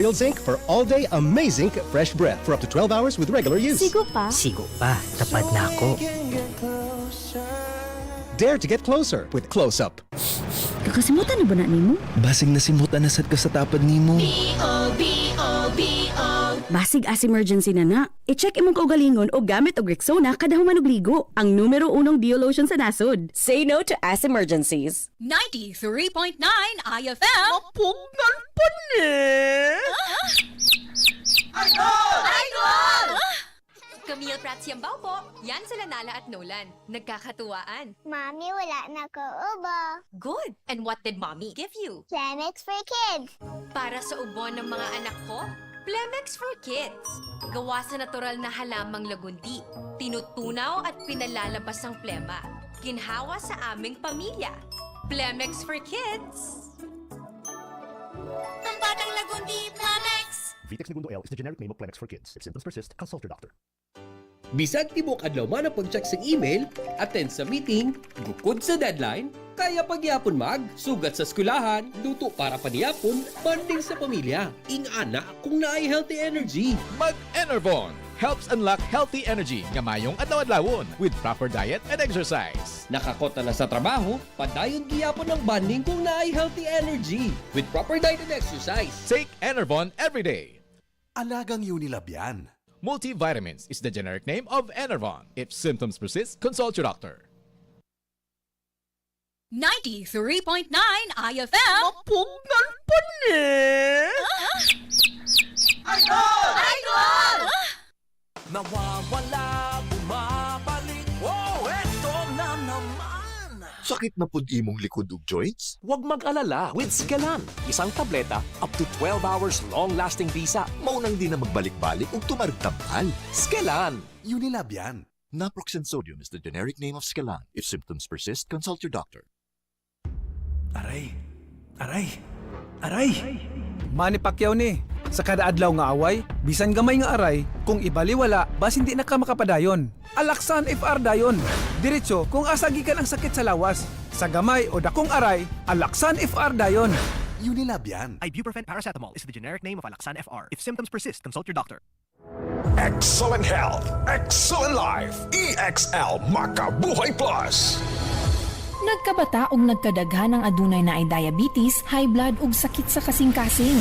Real Zinc for all-day amazing fresh breath for up to 12 hours with regular use. Sigo pa? Sigo pa, tapad na ako. Dare to get closer with Close Up. Kakasimutan na ba na nimo? Basig nasimutan na sad ka sa tapad nimo. Basig as emergency na. I-check imong kaugalingon o gamit og Rexona kada human og ligo. Ang numero unong Dio lotion sa nasod. Say no to ass emergencies. 93.9 IFM. Mapugnan pa ni! Camille Prats Yambaw po. Yan sila Nala at Nolan. Nagkakatuwaan. Mommy, wala na ko ubo. Good. And what did mommy give you? Planex for kids. Para sa ubo ng mga anak ko, Plemex for Kids. Gawa sa natural na halamang lagundi. Tinutunaw at pinalalabas ang plema. Ginhawa sa aming pamilya. Plemex for Kids. Tambatang lagundi, Plemex! Vitex Segundo L is the generic name of Plemex for kids. If symptoms persist, consult your doctor. Bisag tibok adlaw man ang pag-check sa email, attend sa meeting, gukod sa deadline, kaya pagyapon mag, sugat sa skulahan, luto para paniyapon, bonding sa pamilya. Ingana kung naay healthy energy. Mag-Enervon helps unlock healthy energy nga mayong adlaw-adlawon with proper diet and exercise. Nakakota na sa trabaho, padayon giyapon ng bonding kung naay healthy energy with proper diet and exercise. Take Enervon every day. Alagang Unilab yan. Multivitamins is the generic name of Enervon. If symptoms persist, consult your doctor. 93.9 IFM. Mapugnan pa ni! Nawawala, bumabalik. Oh, eto na naman! Sakit na pud imong likod ug joints? Huwag mag-alala with Skelan. Isang tableta, up to 12 hours long-lasting bisa. Maunang di na magbalik-balik ug tumaragtambal. Skelan! Unilab yan. Naproxen sodium is the generic name of Skelan. If symptoms persist, consult your doctor. Aray! Aray! Aray! Manny Pacquiao ni. Sa kada adlaw nga away, bisan gamay nga aray, kung ibaliwala, bas hindi na ka makapadayon. Alaksan FR dayon. Diretso kung asa gikan ang sakit sa lawas. Sa gamay o dakong aray, Alaksan FR dayon. Unilab yan. Ibuprofen paracetamol is the generic name of Alaxan FR. If symptoms persist, consult your doctor. Excellent health, excellent life. EXL Makabuhay Plus. Nagkabata ug nagkadaghan ang adunay na ay diabetes, high blood ug sakit sa kasing-kasing.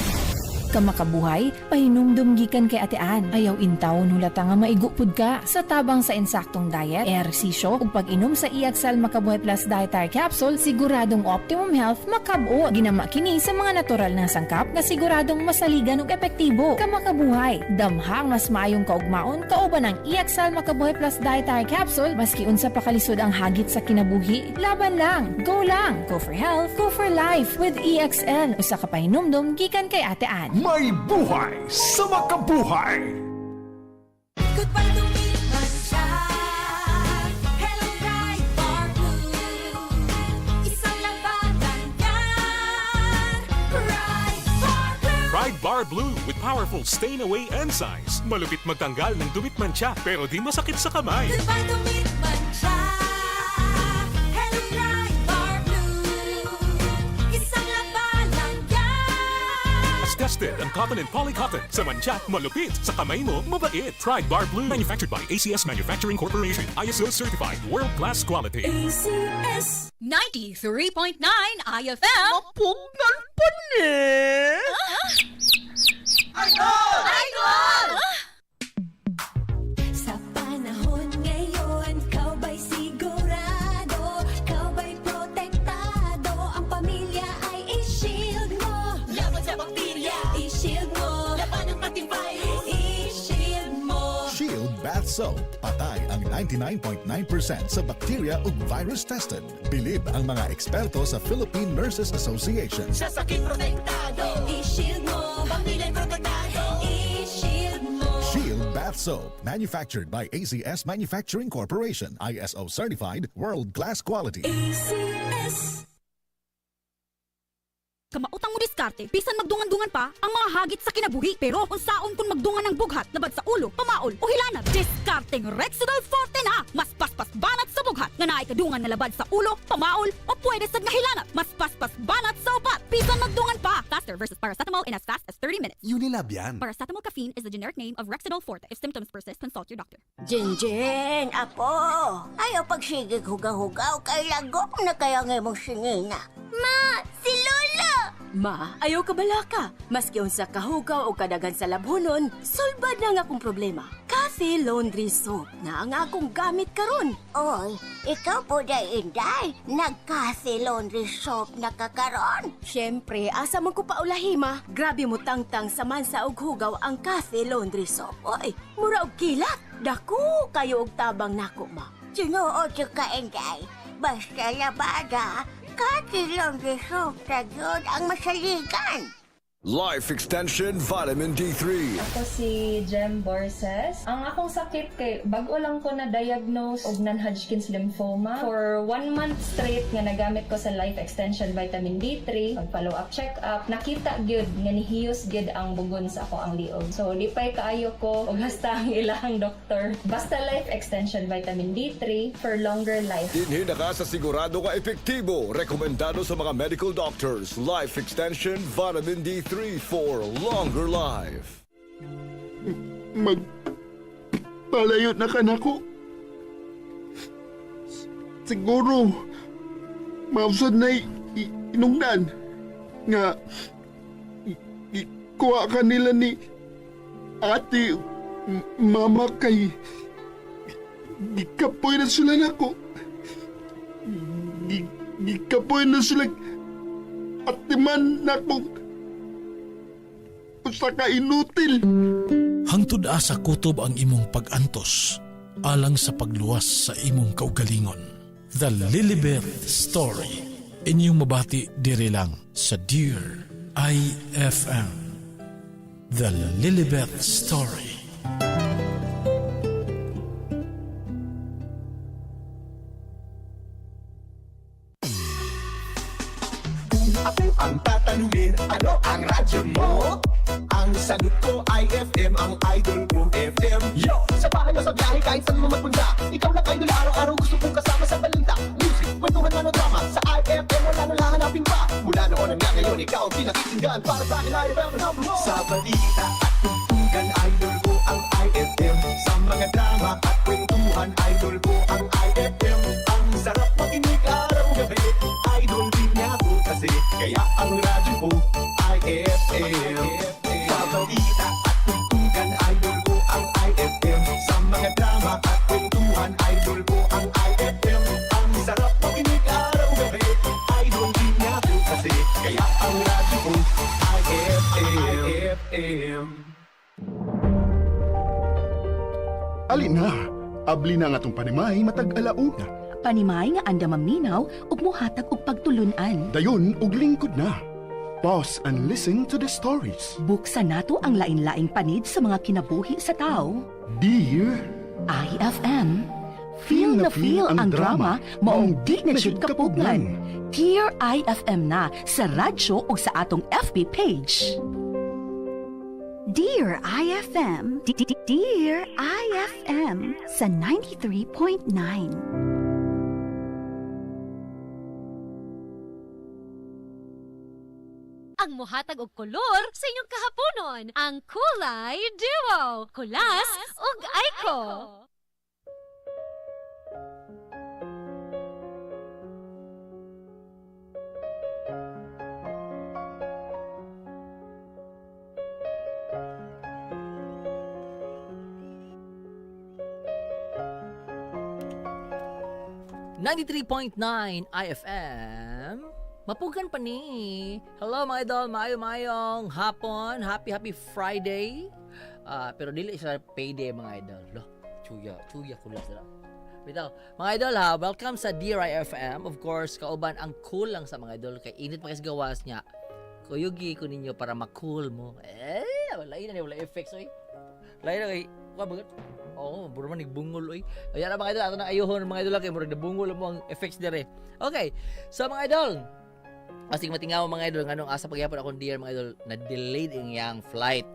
Kamakabuhay, pahinumdum gikan kay atean. Ayaw intaw hulata nga maigupod ka. Sa tabang sa insaktong diet, ehersisyo ug pag-inom sa EXL Makabuhay Plus Dietary Capsule, siguradong optimum health makab-o. Ginama kini sa mga natural na sangkap nga siguradong masaligan ug epektibo. Kamakabuhay, damhang mas maayong kaugmaon kauban ang EXL Makabuhay Plus Dietary Capsule maski unsa pa kalisod ang hagit sa kinabuhi. Laban lang, go for health, go for life with EXL. Usa ka pahinumdum gikan kay atean. May buhay sa makabuhay! Goodbye to me, Mancha. Hello, Ride Bar Blue. Isang labanan yan. Ride Bar Blue. Ride Bar Blue with powerful stain-away enzymes. Malupit magtanggal ng dumit mancha pero di masakit sa kamay. Goodbye to me, Mancha. Hello, Ride Bar Blue. Isang labanan yan. As tested ang cotton and polycotton. Sa mancha, malupit. Sa kamay mo, mabait. Ride Bar Blue. Manufactured by ACS Manufacturing Corporation. ISO certified. World-class quality. ACS 93.9 IFM. Mapugnan pa ni! Sa panahon ngayon, kau ba'y sigurado? Kau ba'y protektado? Ang pamilya ay i-shield mo. Laban sa bakterya, i-shield mo. Laban ng pati virus, i-shield mo. Shield Bath Soap. Patay ang 99.9% sa bacteria ug virus tested. Bilib ang mga eksperto sa Philippine Nurses Association. Sa sakit protektado, i-shield mo. Pamilya'y protektado, i-shield mo. Shield Bath Soap. Manufactured by ACS Manufacturing Corporation. ISO certified. World-class quality. ACS Kamautang mo diskarte, bisan magdungan-dungan pa ang mga hagit sa kinabuhi. Pero unsaon kung magdungan ng bughat, labad sa ulo, pamaol o hilanat, diskarteng Rexidol Forte na! Mas paspas banat sa bughat, nga naay kadungan na labad sa ulo, pamaol o pwede sad nga hilanat. Mas paspas banat sa upat, bisan magdungan pa! Faster versus paracetamol in as fast as 30 minutes. Unilab yan. Paracetamol caffeine is the generic name of Rexidol Forte. If symptoms persist, consult your doctor. Jinjin, apo. Ayaw pagsigig hugaw-hugaw kay lagok na kaya nga mong singina. Ma, si Lola! Ma, ayaw ka balaka. Maski unsa kahugaw o kadagan sa labhonon, sulbad na nga akong problema. Cafe Laundry Soap na ang akong gamit karon. Oy, ikaw po day inday, nag-Cafe Laundry Soap na kakaron. Siyempre, asa man ko paulahi ma. Grabe mo tangtang sa mansa og hugaw ang Cafe Laundry Soap. Oy, mura og kilat. Dako kayo og tabang nako ma. Tinuod ka inday, basta labada, Cafe Laundry Soap na yun ang masaligan. Life Extension Vitamin D3. Ako si Jem Borses. Ang akong sakit kay bago lang ko na diagnose og non-Hodgkin's lymphoma. For 1 month straight nga nagamit ko sa Life Extension Vitamin D3, mag-follow up check up, nakita gyud nga nihiyos gyud ang bugon sa ako ang liog. So lipay kaayo ko og hasta ang ilang doktor. Basta Life Extension Vitamin D3 for longer life. Dinhi na ka sa sigurado ka epektibo. Rekomendado sa mga medical doctors. Life Extension Vitamin D3 for longer life. Palayo na ka na ko. Siguro, mausad na inungdan nga kuha ka nila ni ate, mama kay gikapoy na sila na ko. Gikapoy na sila atiman na ko. Usa ka inutil. Hangtod asa kutob ang imong pag-antos alang sa pagluwas sa imong kaugalingon. The Lilibet Story. Inyong mabati diri lang sa Dear IFM. The Lilibet Story. Ako ang tatanungin, ano ang radyo mo? Ang sagot ko ay FM, ang idol ko FM. Yo! Sa bahay o sa biyahe, kahit saan mo magpunta, ikaw lang idol, araw-araw gusto kong kasama sa balita. Music, kwentuhan, manodrama, sa IFM wala nang hahanapin pa. Mula noon hanggang ngayon, ikaw ang pinakikinggan. Para sa akin, IFM ang number one. Sa balita at tugtugan, idol ko ang IFM. Sa mga drama at kwentuhan, idol ko ang IFM. Ang sarap makinig araw-gabi, idol din niya ko kasi. Kaya ang radyo ko, IFM. Sa balita at tugtugan, idol ko ang IFM. Sa mga drama at kwentuhan, idol ko ang IFM. Ang sarap makinig araw-gabi, idol din niya ko kasi. Kaya ang radyo ko, IFM. Alina, abli na nga tong panimay matag alauna. Panimay nga anda maminaw ug mohatag og pagtulunan. Dayon ug lingkod na. Pause and listen to the stories. Buksan nato ang lain-laing panid sa mga kinabuhi sa tao. Dear IFM, feel na feel ang drama maong di na jud kapugnan. Dear IFM na sa radyo o sa atong FB page. Dear IFM, Dear IFM sa 93.9. Ang mohatag og kolor sa inyong kahaponon, ang Kulay Duo, Kulas ug Aiko. .9 IFM. Mapugan pa ni. Hello mga idol, maayong hapon. Happy Friday. Pero dili sa payday mga idol. Lo, chuya kulas na. Bitaw, mga idol ha, welcome sa Dear IFM. Of course, kauban ang cool lang sa mga idol kay init pa kasi gawas niya. Kuyugi ko ninyo para ma-cool mo. Wala effects oy. Lain na kay bagat. Buro man nagbungol oy. Ayan na mga idol, ato na ayuhon mga idol kay murag nabungol mo ang effects dire. Okay. So mga idol, Asig matingaw mga idol nganong asa pagyapon akong dear mga idol na delayed ang yang flight.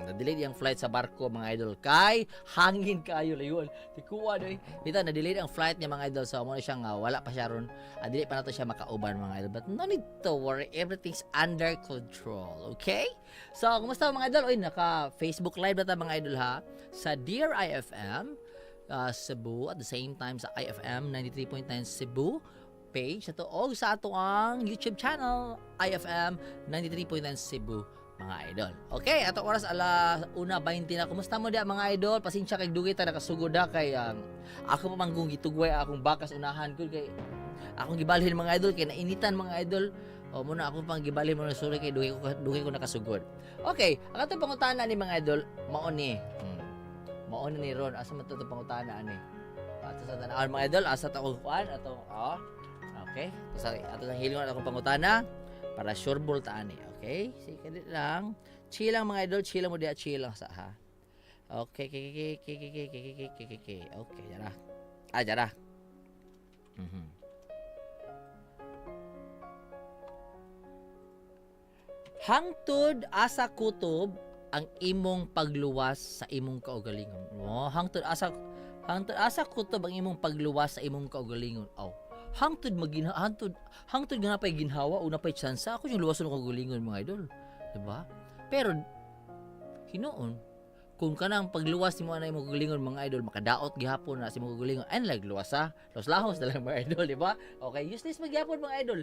Na-delayed yung flight sa barko mga idol kay hangin kayo layon. Tikuwa doy. Bitaw na-delayed ang flight niya mga idol so mo na siyang wala pa siya ron. Dili pa nato siya makauban mga idol but no need to worry, everything's under control. Okay? So kumusta mga idol? Oy naka Facebook live na ta mga idol ha sa Dear IFM Cebu at the same time sa IFM 93.9 Cebu page ito o sa ato ang YouTube channel IFM 93.9 Cebu mga idol. Okay, ato oras ala 1:20 na. Kumusta mo dia mga idol? Pasensya kay dugay ta nakasugod da kay ako pa manggong gitugway akong bakas unahan ko kay akong gibalhin mga idol kay nainitan mga idol. O muna ako pang gibalhin mo na sorry kay dugay ko nakasugod. Okay, ang ato pangutana ni mga idol mao ni. Mao ni ron asa man to pangutana ani. Ato sa tanan mga idol asa ta ko kuan ato okay. So ato sang hilingon akong pangutana para sure ball ta ani. Okay? Sige lang. Chill lang mga idol, chill lang mo dia, chill lang sa ha. Okay. Okay, jara. Jara. Hangtod asa kutob ang imong pagluwas sa imong kaugalingon. Hangtod asa kutob ang imong pagluwas sa imong kaugalingon. Hangtod ganapay ginhawa o napay tsansa ako yung luwason ng gulingon mga idol, diba? Pero hinoon kung kanang pagluwas ni mo anay mo gulingon mga idol makadaot gihapon na si mo gulingon and like luwas lahos na lang mga idol, diba? Okay, useless magyapon mga idol,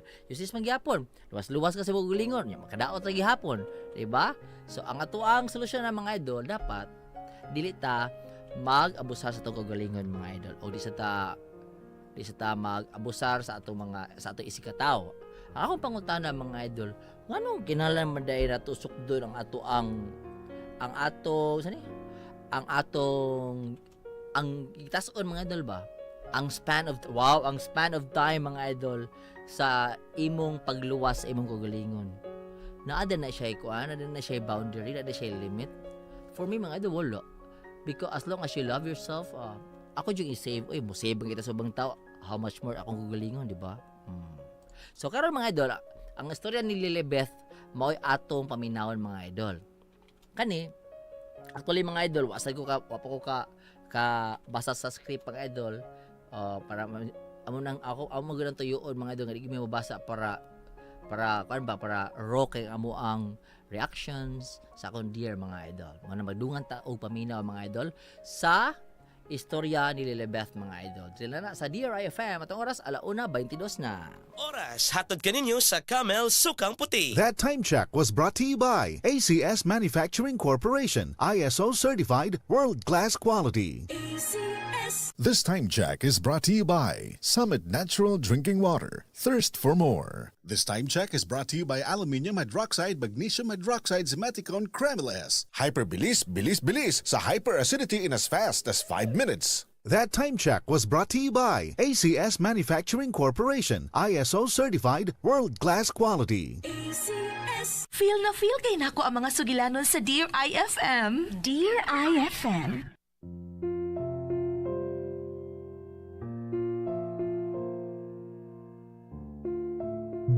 luwas ka sa mo gulingon makadaot na gihapon, diba? So ang atuang solusyon ng mga idol dapat dili ta mag-abusar sa tong gulingon mga idol o di sa ta mag-abusar sa atong isikataw. Ang akong pangutana mga idol, nganong kinahanglan man dai nato sukdon ang itason mga idol ba? Ang span of time mga idol sa imong pagluwas sa imong kagalingon. Naada na siya boundary, naada siya limit. For me mga idol wala. Because as long as you love yourself, ako yung i-save, mo save kita sa ubang tao. How much more akong gugalingon, di ba? So karon mga idol, ang istorya ni Lilibeth mao'y atong paminawon mga idol. Kani, actually mga idol, wapo ko ka basa sa script mga idol, para ako magandang tuyuon mga idol nga di mo mabasa para raw kay amo ang reactions sa akong dear mga idol. Mga magdungan ta og paminaw mga idol sa istorya ni Lilibeth mga idol. Sila na sa Dear IFM atong oras 1:22 na. Oras hatod kaninyo sa Camel Sukang Puti. That time check was brought to you by ACS Manufacturing Corporation, ISO certified, world-class quality. This time check is brought to you by Summit Natural Drinking Water. Thirst for more. This time check is brought to you by Aluminium Hydroxide Magnesium Hydroxide Zimeticone Cremeles. Hyperbilis, bilis sa hyperacidity in as fast as 5 minutes. That time check was brought to you by ACS Manufacturing Corporation, ISO certified, world-class quality. Feel na feel kay nako ang mga sugilanon sa Dear IFM. Dear IFM.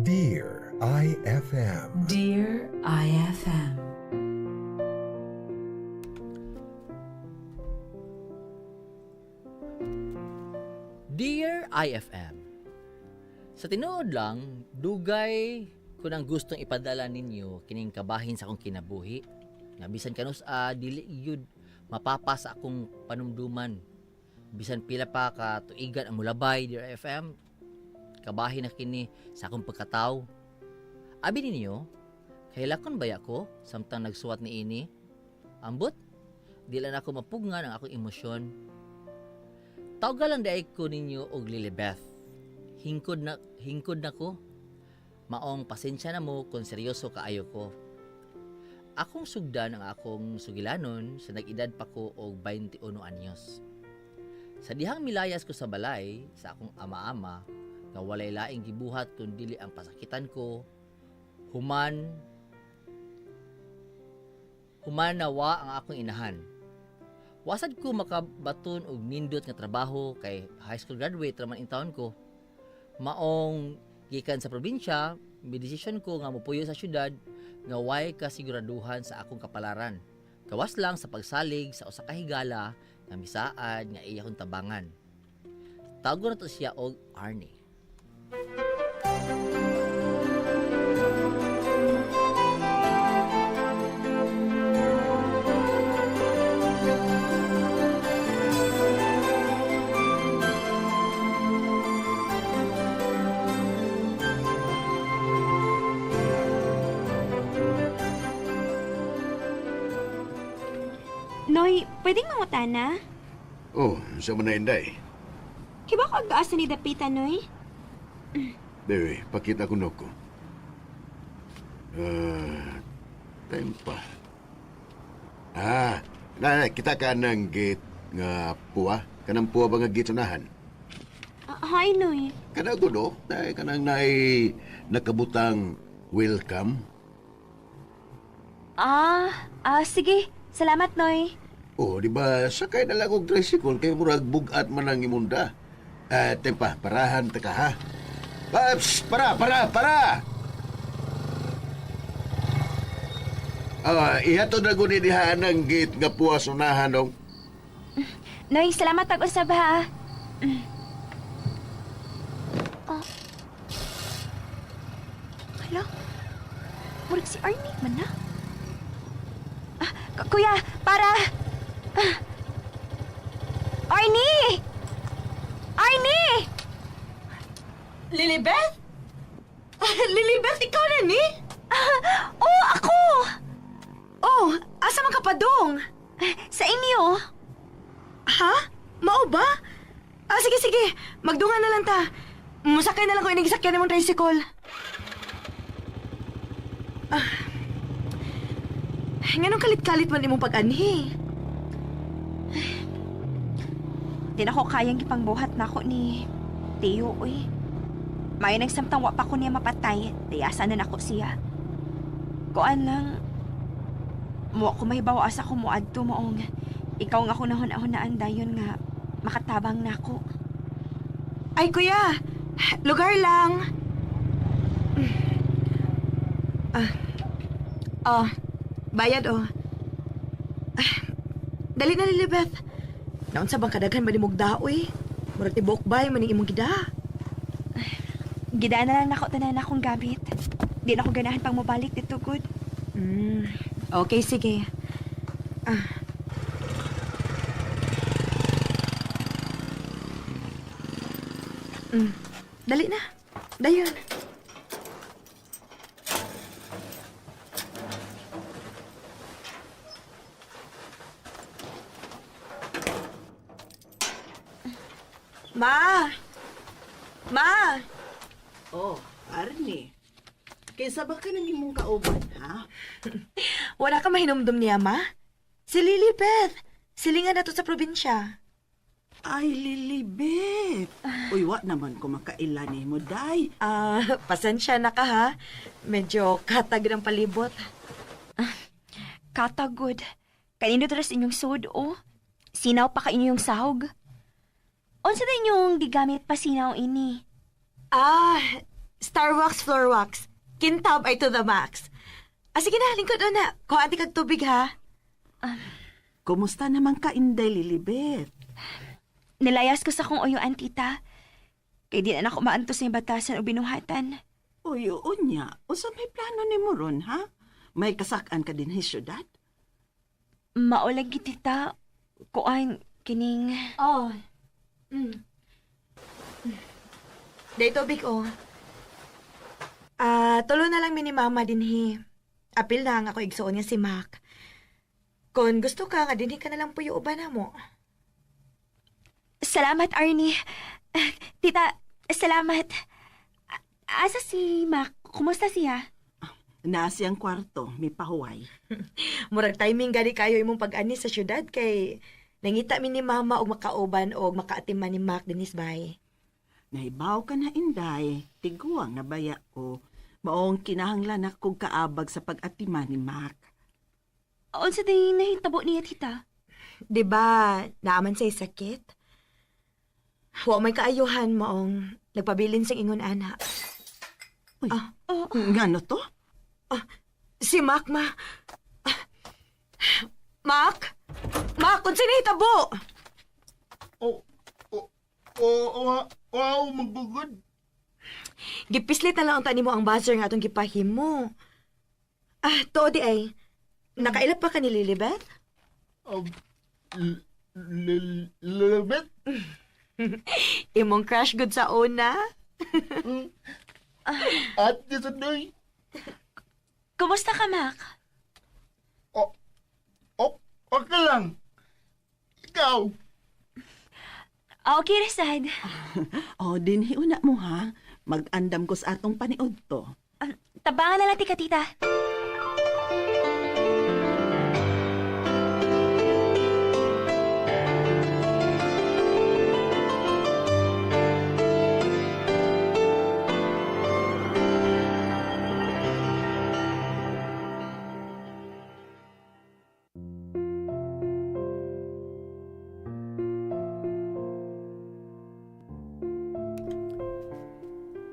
Dear IFM. Dear IFM. Dear IFM. Sa tinuod lang, dugay ko nang gustong ipadala ninyo kining kabahin sa akong kinabuhi. Nga bisan kanus dili yun mapapa sa akong panumduman. Bisan pila pa ka tuigan ang mulabay, Dear IFM. Kabahin na kini sa akong pagkatao. Abi ninyo, kahilakon ba ako samtang nagsuwat ni ini? Ambot, di lang ako mapugngan ang akong emosyon. Tawgalan daay ko ninyo og Lilibeth. Hingkod na ko. Maong pasensya na mo kung seryoso kaayo ko. Akong sugdan ang akong sugilanon sa nag-edad pa ko og 21 anyos. Sa dihang milayas ko sa balay sa akong ama-ama, nga walay laing gibuhat kundi ang pasakitan ko, human nawa ang akong inahan. Wasad ko makabaton og nindot nga trabaho kay high school graduate raman in taon ko. Maong gikan sa probinsya Bidesisyon ko nga mopuyo sa syudad nga way kasiguraduhan sa akong kapalaran. Gawas lang sa pagsalig sa usa ka higala nga misaad nga iya kong tabangan. Tawag na to siya og Arnie. Noy, pwedeng mangutana? Oh, sa man na inday. Kiba ko ag-aasa ni Dapita, Noy? Dewe, pakita ko noko. Time pa. Kita ka ng gate nga puwa. Kanang puwa ba nga gate unahan? Hi, Noy. Kana gudo, dahil kanang nakabutang welcome. Sige. Salamat, Noy. Oh, di ba, sakay na lang og tricycle kay murag bugat man ang imunda. Tempa, parahan ta ka ha. Paps, para! Ihatod na guni diha ng gate nga puwas unahan dong. Noy, salamat tag-usab ha. Hala? Murag si Arnie man na? Kuya, para! Arnie! Arnie! Lilibeth? Lilibeth, ikaw na ni? Ako! Asa man ka pa dong? Sa inyo. Ha? Mao ba? Sige. Magdungan na lang ta. Musakay na lang ko inigisakyan ng tricycle. Nganong kalit-kalit man imong pag-anhi? Di na ko kayang ipangbuhat na ako ni Teo, uy. May nagsamtang wa pa ko niya mapatay. Dayasan na nako siya. Kuan lang, mo ko may bawa asa ko muadto moong ikaw nga ako nahon-ahonaan dayon nga makatabang na ako. Ay, kuya! Lugar lang! Bayad, Dali na, Lilibeth. Naon sa bang kadaghan man imong daoy? Murag tibok bay man imong gida. Gidaan na lang nako tanan akong gamit. Di na ako ganahan pang mobalik dito, good. Okay, sige. Dali na. Dayon. Ma! Oh, Arnie. Kaysa ba ka nang imong kauban, ha? Wala ka mahinumdum niya, ma? Si Lilibeth. Silingan na to sa probinsya. Ay, Lilibeth. Uy, wa naman ko makailani mo, day. Pasensya na ka, ha? Medyo katag ng palibot. Katagod. Kanino tres inyong sud, Sinaw pa ka inyong sahog. Unsa din yung digamit pa sinaw ini? Starwax floor wax. Kintab ay to the max. Sige na, lingkod na. Kuha di kag tubig, ha? Kumusta naman ka, Inday, Lilibeth? Nilayas ko sa kong uyuan, tita. Kaya di na ako maantos ng batasan o binuhatan. Uyuon niya. O sa may plano ni mo ron, ha? May kasakan ka din sa syudad? Maulag, tita. Kuan, kining... Day tubig, tulo na lang ni mama din, Apil na nga ako igsuon niya si Mac. Kung gusto ka, nga dinhi ka na lang puyo uban na mo. Salamat, Arnie. Tita, salamat. Asa si Mac? Kumusta siya? Nasiyang kwarto, may pahuway. Murag timing gani kayo imong pag-ani sa syudad kay nangita mi ni mama og makauban og makaatiman ni Mac dinis bay. Naibaw ka na, Inday. Tiguang na baya ko. Maong kinahanglan akong kaabag sa pag-atiman ni Mac. Unsa din nahitabo niya, tita? Diba, naaman sa'y sakit? Wa may kaayuhan maong nagpabilin sa ingon ana. Ngano to? Si Mac, ma. Mac? Mac, kung sino hitabo? Wow, magbugod. Gipislit na lang tani mo ang buzzer nga itong gipahim mo. To di ay. Nakailap pa ka ni Lilibet? Lilibet? Imong crush good sa una? At Disandoy. Kumusta ka, Mac? Okay lang. Ikaw? Okay, Resad. Dinhi una mo ha. Mag-andam ko sa atong paniod to. Tabangan na lang tika, tita.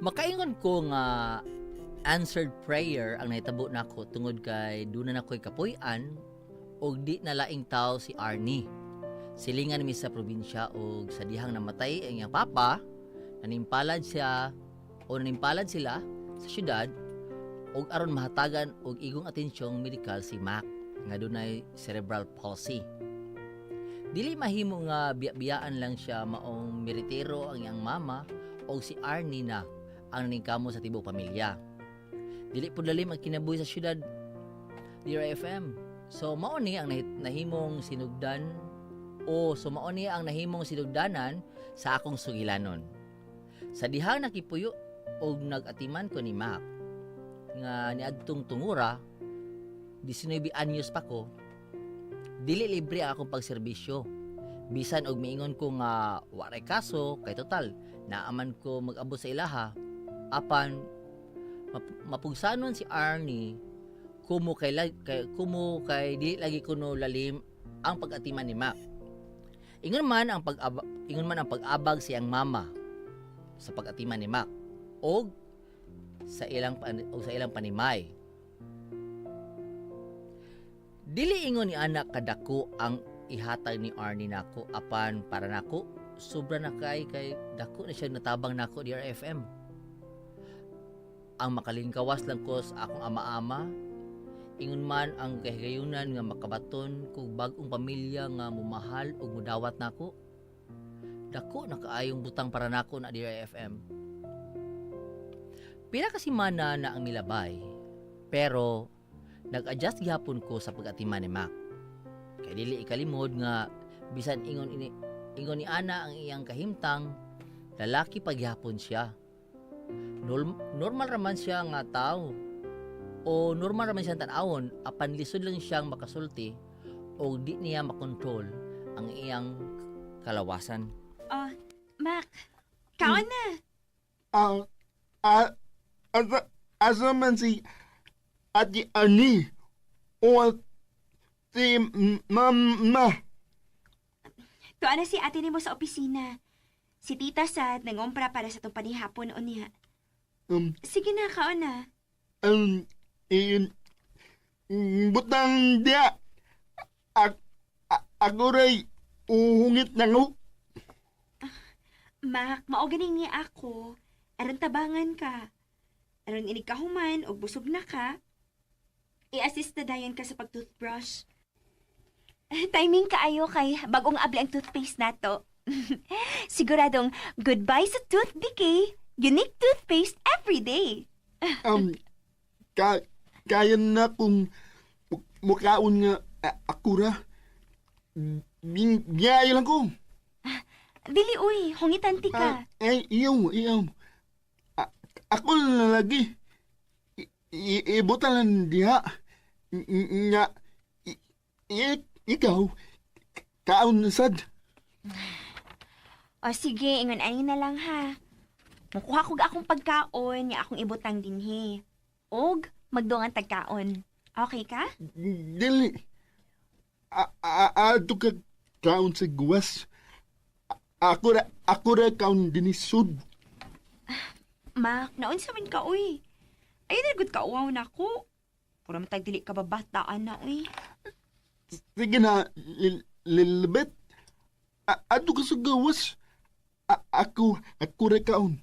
Makaingon ko nga answered prayer ang nahitabo nako tungod kay duna na ko'y kapuy-an og di na laing tao si Arnie. Silingan mi sa probinsya og sa dihang namatay ang iyang papa, nanimpalad sila sa syudad og aron mahatagan og igong atensyong medikal si Mac nga dunay cerebral palsy. Dili mahimo nga biyaan lang siya maong meritero ang iyang mama og si Arnie na ang naningkamo sa tibok pamilya. Dili pud lalim ang kinabuhi sa syudad, Dear FM. So mao ni ang nahimong sinugdan mao ni ang nahimong sinugdanan sa akong sugilanon. Sa dihang nakipuyo og nagatiman ko ni Mac nga niadtong tungura 19 anyos pa ko, dili libre ang akong pagserbisyo. Bisan og miingon ko nga waray kaso kay total naaman ko mag-abot sa ilaha apan mapugsanon si Arnie kumo kay dili lagi kuno lalim ang pag-atiman ni Mac. Ingon man ang pag-abag siyang mama sa pag-atiman ni Mac og sa ilang panimay. Dili ingon ni anak kadako ang ihatag ni Arnie nako apan para nako sobra na kay dako na siya natabang nako, Dear FM. Ang makalingkawas lang ko sa akong ama-ama, ingon man ang kahigayunan nga makabaton kung bag-ong pamilya nga mumahal ug mudawat nako. Dako na kaayong butang para nako na, Dear FM. Pila kasi mana na ang milabay, pero nag-adjust gihapon ko sa pag-atiman ni Mac. Kay dili ikalimod nga bisan ingon ni ana ang iyang kahimtang, lalaki pa gihapon siya. Normal raman siya nga tao o normal raman siyang tanawon apan lisod lang siyang makasulti o di niya makontrol ang iyang kalawasan. Mac, kaon na. Asa man si Ate Arnie o si Mama? Tuwa na si ate ni mo sa opisina. Si Tita Sad nangompra para sa itong panihapon o niya. Sige na, kaon na. Butang dia. Ako ray uhungit na ngo. Mac, maoganing niya ako. Aron tabangan ka. Aron inikahuman o busog na ka. I-assist na dayon ka sa pag-toothbrush. Timing kaayo kay bagong abli ang toothpaste nato. Siguradong goodbye sa tooth decay. Unique toothpaste every day. Kaya na kung mukhaon nga akura. Biyaya lang ko. Dili uy, hungitan ti ka. Iyaw. Ako na lagi. Ibutan lang diha. Nga, ikaw, kaon na sad. O sige, ingon ani na lang ha. Makuha ko akong pagkaon nga akong ibutang dinhi. Og magdungan tagkaon. Okay ka? Dili. Ato ka kaon sa guwas. Ako ra kaon dinisud. Mac, naunsa man ka uy. Ay, nagod ka, uwaw na ko. Pura matag dili ka babataan na, uy. Sige na, Lilibet. Ato ka sa gawas. Ako rekaon.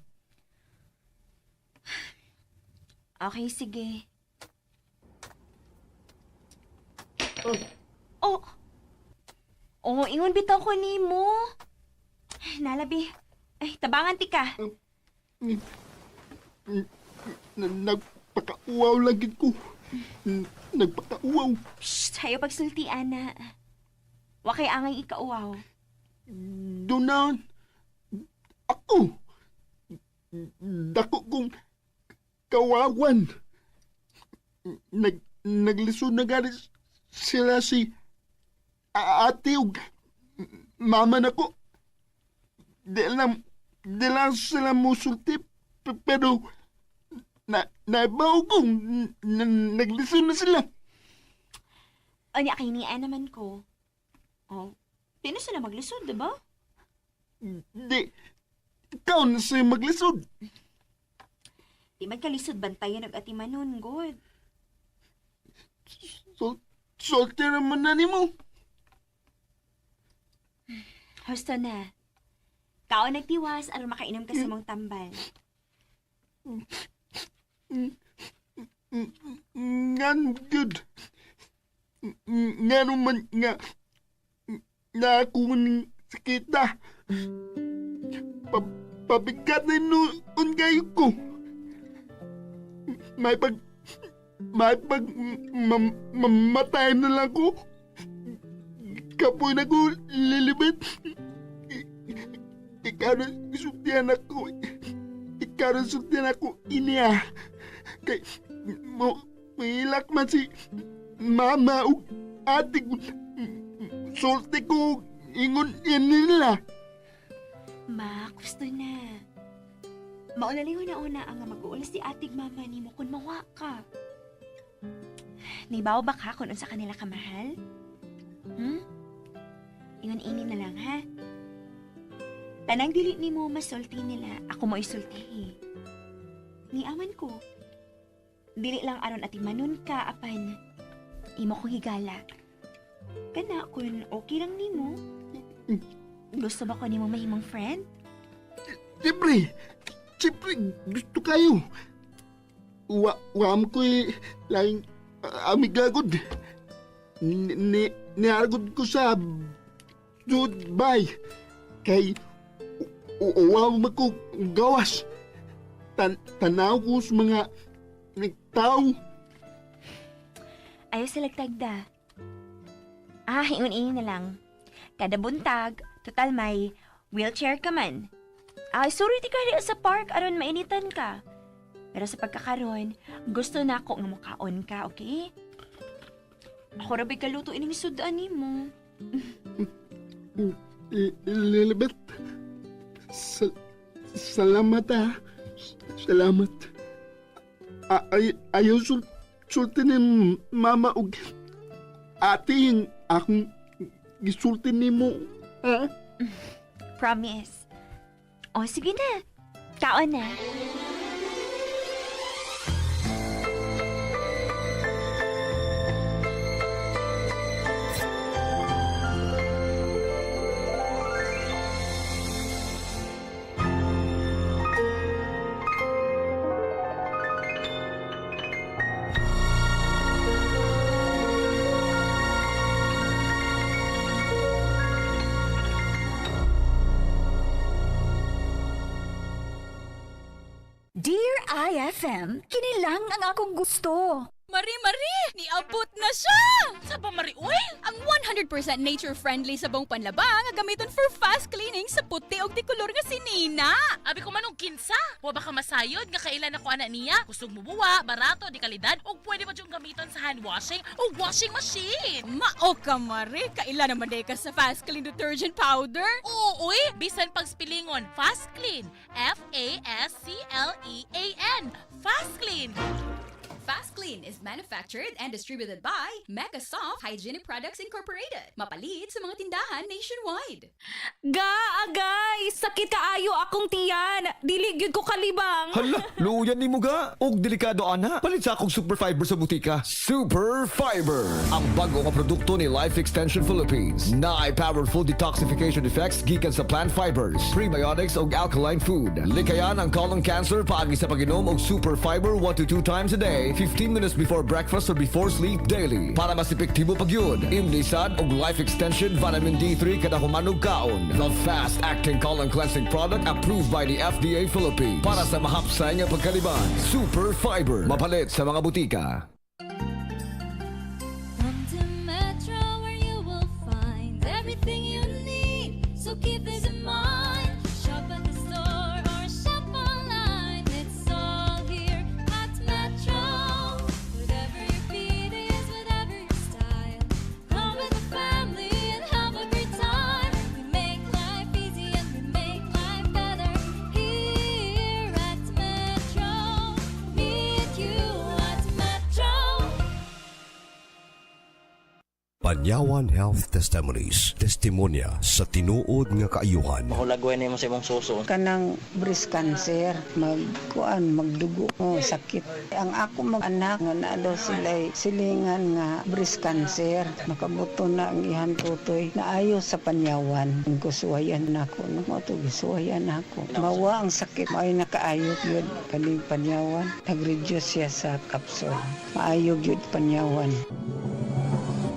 Okay, sige. Oh! Oh, ingon bitaw ko ni mo. Nalabi. Ay, tabangan ti ka. Nagpakauaw lagi ko. Nagpakauaw. Shh, hayo pagsultian na. Wakay angay ikauaw. Doon ako. Dako kong kawawan. Naglisod na gani sila si ate ug mama na ko. Di lang sila musulti, pero naibaw kong naglisod na sila. Anya kay niya naman ko. Oh, di na sila maglisod, diba? Di, ikaw na sa'yo maglisod. Di magkalisod bantayan ng ati manon, God. Solte naman na ni mo. Husto na. Kao nagtiwas aron makainom ka sa mong tambal. Ngan good. Nga naman nga na ako maning sakita. Pabigat na noon kayo ko. May pag mamatay na lang ko. Kapoy na ko, Lilibet. Ikaw na sultihan ako. Ikaw na sultihan ako, iniya. Kay, mahilak man si mama o ate ko. Sulti ko, ingon yan nila. Ma, gusto na. Maunaliw na una ang mag-uulas si atig mama ni mo kung mawa ka. Nibaw ba ka kung unsa kanila kamahal? Ingon-inin na lang, ha? Tanang dili ni mo masulti nila, ako mo isultihi. Niaman ko. Dili lang aron ati manon ka, apan. Imo kong higala. Kana, kung okay lang ni mo. Gusto ba ko ni mo mahimong friend? Siyempre, gusto kayo. Wam ko'y laing amigagod. Niaragod ko sa Dubai. Kay uwam ako gawas. Tanaw ko sa mga nagtao. Ayaw sila tagda. Ingon-ingin na lang. Kada buntag, total may wheelchair ka man. Sorry ti ka sa park aron mainitan ka. Pero sa pagkakaroon, gusto na ako nga mukaon ka, okay? Ako rabay kaluto ining sudan ni mo. Lilibet, salamat ha. Salamat. Ayaw sulti ni mama ug ate yung akong gisulti ni mo, ha? Promise. O, sige na. Kaon na. Dear IFM, kinilang ang akong gusto. Mari, niabot na siya! Sa pamariuy? Ang 100% nature-friendly sabong panlaba nga gamiton for fast cleaning sa puti og tikulor nga si Nina. Abi ko manong kinsa? Wa ba ka masayod nga kailan ako anak niya? Kusog mubuwa, barato, di kalidad, o pwede ba yung gamiton sa hand washing o washing machine? Mao ka, Mari. Kailan naman day ka sa fast clean detergent powder? Oo, bisan pag spilingon, Fast Clean. F-A-S-C-L-E-A-N. Fast Clean. Fast Clean is manufactured and distributed by Megasoft Hygienic Products Incorporated. Mapalit sa mga tindahan nationwide. Agay! Sakit kaayo akong tiyan! Dilig yun ko kalibang! Hala, luyan ni mo ga. Og delikado ana. Palit sa akong Super Fiber sa butika. Super Fiber! Ang bago nga produkto ni Life Extension Philippines. Na ay powerful detoxification effects gikan sa plant fibers, prebiotics og alkaline food. Likayan ang colon cancer paagi sa pag-inom og Super Fiber 1 to 2 times a day, 15 minutes before breakfast or before sleep daily. Para mas epektibo pag yun, imlisad og Life Extension Vitamin D3 kada humanog kaon. The fast-acting colon cleansing product approved by the FDA Philippines. Para sa mahapsay nga pagkaliban, Super Fiber. Mapalit sa mga butika. Come to Metro where you will find everything you need. So keep this in mind. Shop at the store or shop online. It's all here at Metro. Whatever your beat is, whatever your style. Come with the family and have a great time. We make life easy and we make life better here at Metro. Meet you at Metro. Panyawan Health Testimonies. Testimonya sa tinuod nga kaayuhan. Mahulagway na mo sa imong suso. Kanang breast cancer, magdugo, sakit. Ang ako mag-anak nga na daw sila silingan nga breast cancer, makabuto na ang ihan tutoy. Naayo sa panyawan, ang gusuwayan nako, no mo to gusuwayan nako. Mawa ang sakit, may nakaayog yun kaning panyawan. Nag-reduce siya sa capsule. Maayog yun panyawan.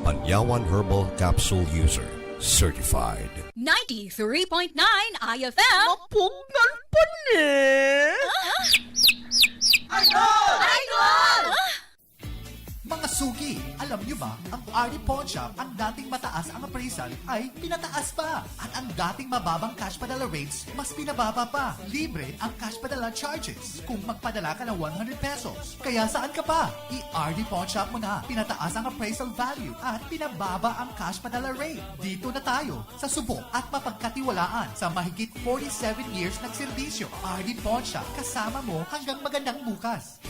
Panyawan Herbal Capsule User. Certified. 93.9 IFM. Mapugnan pa ni! Idol! Mga sugi, alam nyo ba, ang RD Pawn Shop, ang dating mataas ang appraisal ay pinataas pa. At ang dating mababang cash padala rates, mas pinababa pa. Libre ang cash padala charges kung magpadala ka ng 100 pesos. Kaya saan ka pa? I-RD Pawn Shop mo na. Pinataas ang appraisal value at pinababa ang cash padala rate. Dito na tayo sa subok at mapagkatiwalaan sa mahigit 47 years nagserbisyo. RD Pawn Shop, kasama mo hanggang magandang bukas.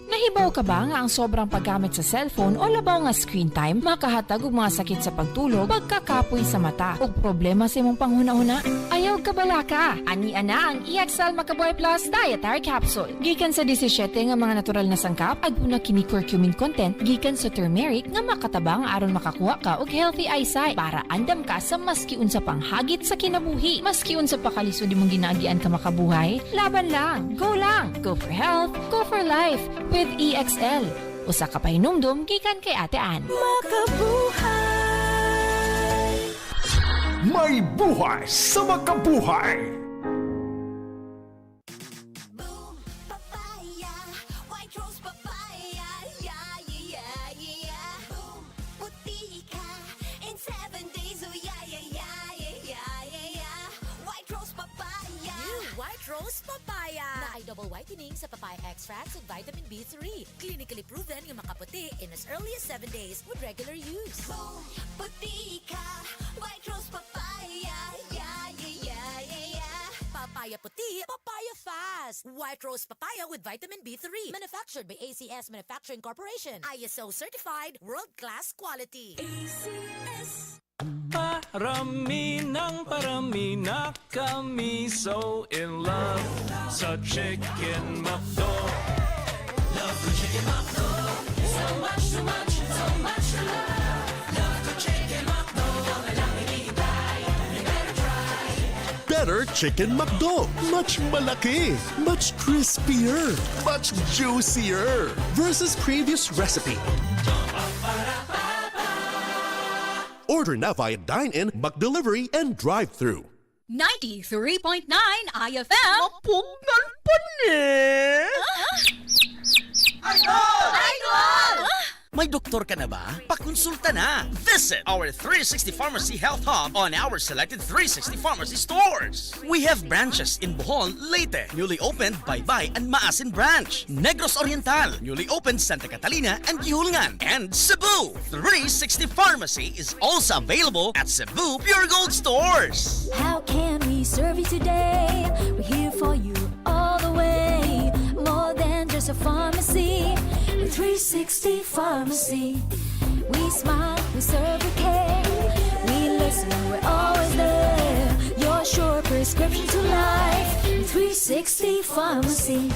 Nahibaw ka ba nga ang sobrang paggamit sa cellphone o labaw nga screen time makahatag og mga sakit sa pagtulog, pagkakapoy sa mata ug problema sa imong panghuna-huna? Ayaw ka bala ka. Ani ana ang EXL Macaboy Plus Dietary Capsule. Gikan sa 17 nga mga natural na sangkap, aduna kini curcumin content gikan sa turmeric nga makatabang aron makakuha ka og healthy eyesight para andam ka sa maski unsa pang hagit sa kinabuhi. Maski unsa pa kalisod imong ginaagian ka makabuhay, laban lang. Go lang. Go for health, go for life with EXL. Usa ka pahinumdum gikan kay Ate Ann. Makabuhay! May buhay sa makabuhay! White rose papaya, yeah, yeah, yeah. Boom, puti ka in 7 days, oh yeah, yeah, yeah, yeah, yeah, yeah. White rose papaya. New White Rose Papaya na ay double whitening sa papaya extracts and vitamin B3. Clinically proven nga makaputi in as early as 7 days with regular use. Boom, puti ka, white rose papaya, yeah, yeah, yeah, yeah, yeah. Papaya puti, papaya fast. White Rose Papaya with vitamin B3. Manufactured by ACS Manufacturing Corporation. ISO certified world-class quality. ACS. Parami na kami so in love sa Chicken McDo. Love ko Chicken McDo. So much to love. Love ko Chicken McDo. Walang hinihintay. You better try. Better Chicken McDo. Much malaki. Much crispier. Much juicier. Versus previous recipe. Order now via dine-in, McDelivery, and drive-thru. 93.9 IFM. Mapugnan pa ni! Idol! May doktor ka na ba? Pakonsulta na! Visit our 360 Pharmacy Health Hub on our selected 360 Pharmacy stores. We have branches in Bohol, Leyte, newly opened Baybay and Maasin Branch, Negros Oriental, newly opened Santa Catalina and Gihulngan, and Cebu. 360 Pharmacy is also available at Cebu Pure Gold stores. How can we serve you today? We're here for you all the way. More than just a pharmacy. 360 Pharmacy. We smile, we serve, we care. We listen, we're always there. Your sure prescription to life. 360 Pharmacy.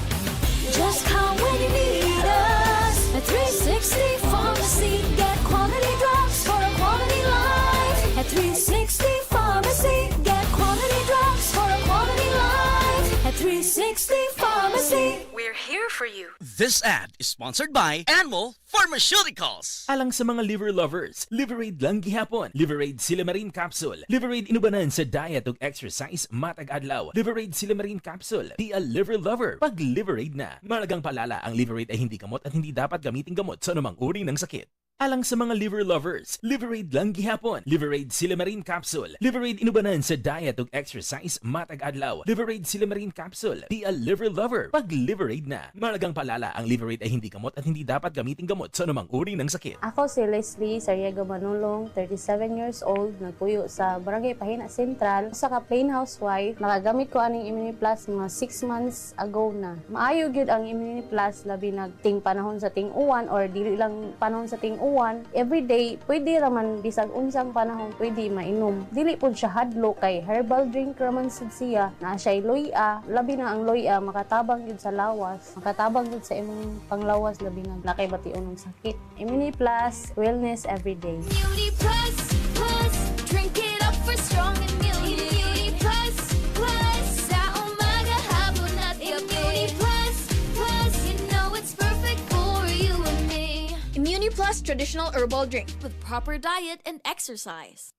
Just come when you need us. At 360 Pharmacy. Get quality drugs for a quality life. At 360 Pharmacy. Get quality drugs for a quality life. At 360 Pharmacy. We're here for you. This ad is sponsored by Animal Pharmaceuticals. Alang sa mga liver lovers, Liverade lang gihapon. Liverade Silimarin Capsule. Liverade inubanan sa diet ug exercise matag adlaw. Liverade Silimarin Capsule. Be a liver lover. Pag Liverade na. Malagang paalala, ang Liverade ay hindi gamot at hindi dapat gamiting gamot sa anumang uri ng sakit. Alang sa mga liver lovers, Liverade lang gihapon. Liverade Silimarin Capsule. Liverade inubanan sa diet ug exercise matag adlaw. Liverade Silimarin Capsule. Be a liver lover. Pag Liverade na. Malagang paalala, ang Liverade ay hindi gamot at hindi dapat gamiting gamot sa anumang uri ng sakit. Ako si Leslie Sariaga Manulong, 37 years old, nagpuyo sa Barangay Pahina Central. Sa ka-plain housewife, nakagamit ko aning Immunity Plus mga 6 months ago na. Maayo gyud ang Immunity Plus labi nagting panahon sa ting uwan or dili lang panahon sa ting uwan. Every day, pwede raman bisag unsang panahon pwede mainom. Dili pud siya hadlo kay herbal drink raman sud siya. Na siya loya, labi na ang loya makatabang gyud sa lawas. Makatabang gyud sa imong panglawas labi na nakay bation ng sakit. Immunity Plus, wellness every day. Immunity Plus, plus, drink it up for strong immunity. Immunity Plus, plus, sa umaga, hapon at gabi. Immunity Plus, plus, you know it's perfect for you and me. Immunity Plus traditional herbal drink with proper diet and exercise.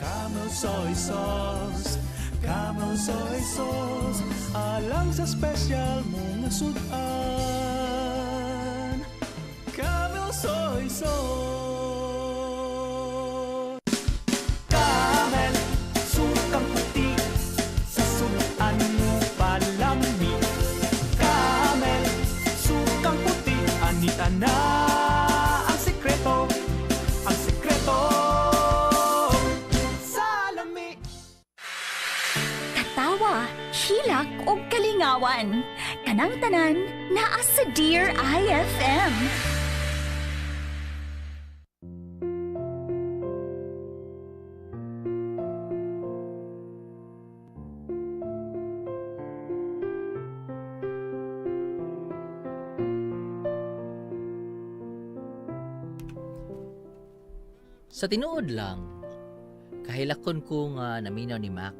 Camel soy sauce, Camel soy sauce, alang sa special mong sudan. Camel soy sauce. Camel, sukang puti, sa sudan mo palami. Camel, sukang puti, anita na ang sekreto, ang sekreto. Salami. Katawa, hilak o kalingawan. Kanang tanan, naa sa Dear IFM. Sa tinuod lang, kahilakon ko nga naminaw ni Mac.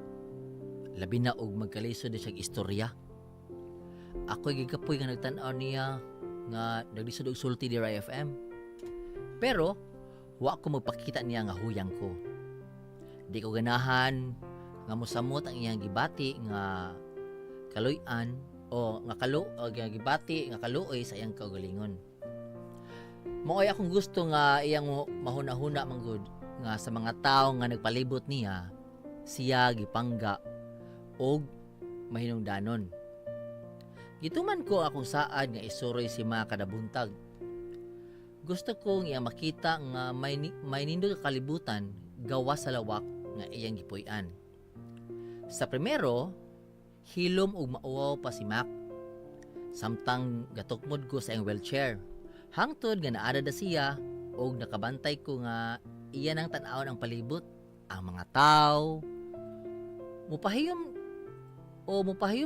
Labi na og magkalisod na siyang istorya. Ako'y gigapoy nga nagtanaw niya nga naglisod og sulti di FM. Pero, wa ko magpakita niya nga huyang ko. Di ko ganahan nga mosamot ang iyang gibati nga kaluyan o nga gibati nga kaluoy sa iyang kaugalingon. Maoy akong gusto nga iyang mahuna-huna manggod nga sa mga tao nga nagpalibot niya, siya gipangga og mahinungdanon. Gituman ko akong saad nga isuroy si mga kadabuntag. Gusto kong iya makita nga may nindot kalibutan gawa sa lawak nga iyang gipuy-an. Sa primero, hilom og mauwaw pa si Mac. Samtang gatukmod ko sa iyang wheelchair. Hangtod nga naada da siya og nakabantay ko nga iya nang tan-awon ang palibot, ang mga tao. Mupahiyom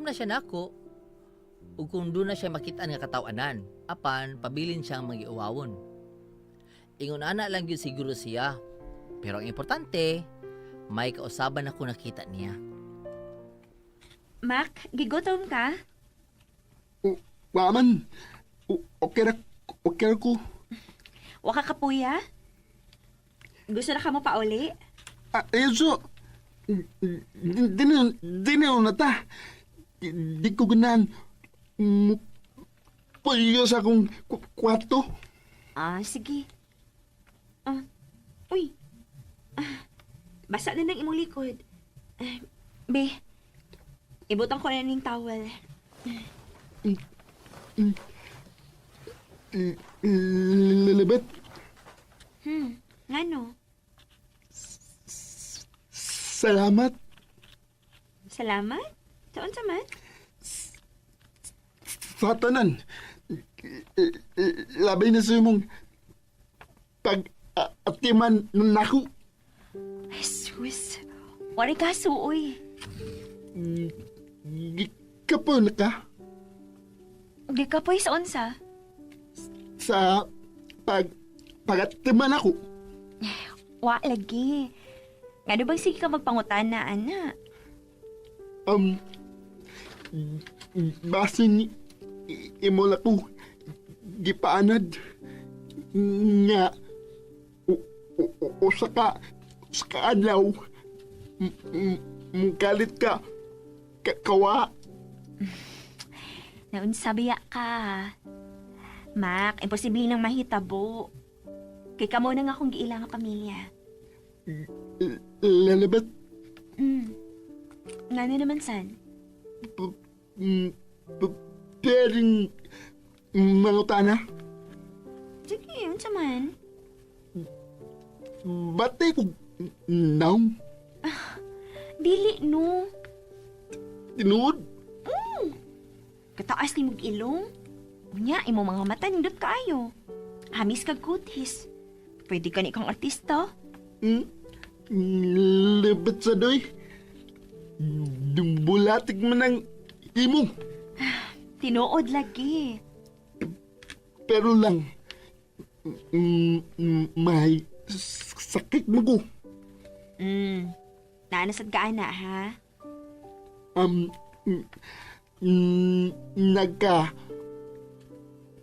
na siya nako ug kung doon na siya makita nga katawanan, apan pabilin siyang magiuwawon. Ingon ana lang gyud siguro siya. Pero ang importante, may kausaban ako nakita niya. Mac, gigutom ka? Waman, okay ko. Waka ka puya? Gusto na ka mo pauli? Ayun, di na ta. Di ko ganaan. Puyo sa akong kwarto. Sige. Uy. Basa na ng imong likod. Be, ibutang ko na ning towel. Lilibet. Ngano? Salamat. Salamat? Saan saman? Sa tanan. labay na sa mong pag-atiman nako. Jesus, wari ka suoy. Kapon ka Di ka po sa unsa? sa pag-atiman ako. Wa lagi. Nga bang sige ka magpangutana, ana? Basin imo la ko gipaanad nga usa ka adlaw mugalit ka kawa. Naunsabiya ka. Mac, imposible nang mahitabo. Kay kamo na nga akong giilang nga pamilya. Lalabat Nga naman san? pwedeng mangutana. Sige, unsa man? Batay ko naong Dili, no. tinuod. Kataas ni mong ilong. Unya, imo mga mata nindot kaayo. Hamis kag kutis. Pwede ka ni kang artista. Labat sa doy. Dumbulatik man ang imo. Tinuod lagi. Pero lang, may sakit mo ko. Naanasad ka, ana, ha?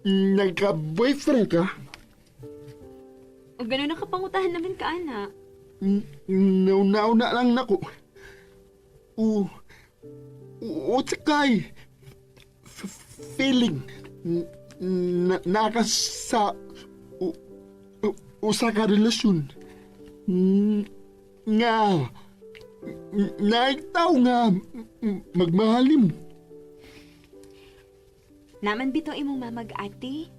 Nagka-boyfriend ka? O gano'n nakapangutahan naman ka, ana. Nauna lang nako. Tsakay. Feeling. Nakasa usa ka relasyon. Nga. Naitaw nga magmahali mo. Naman bito imong mamag-ate.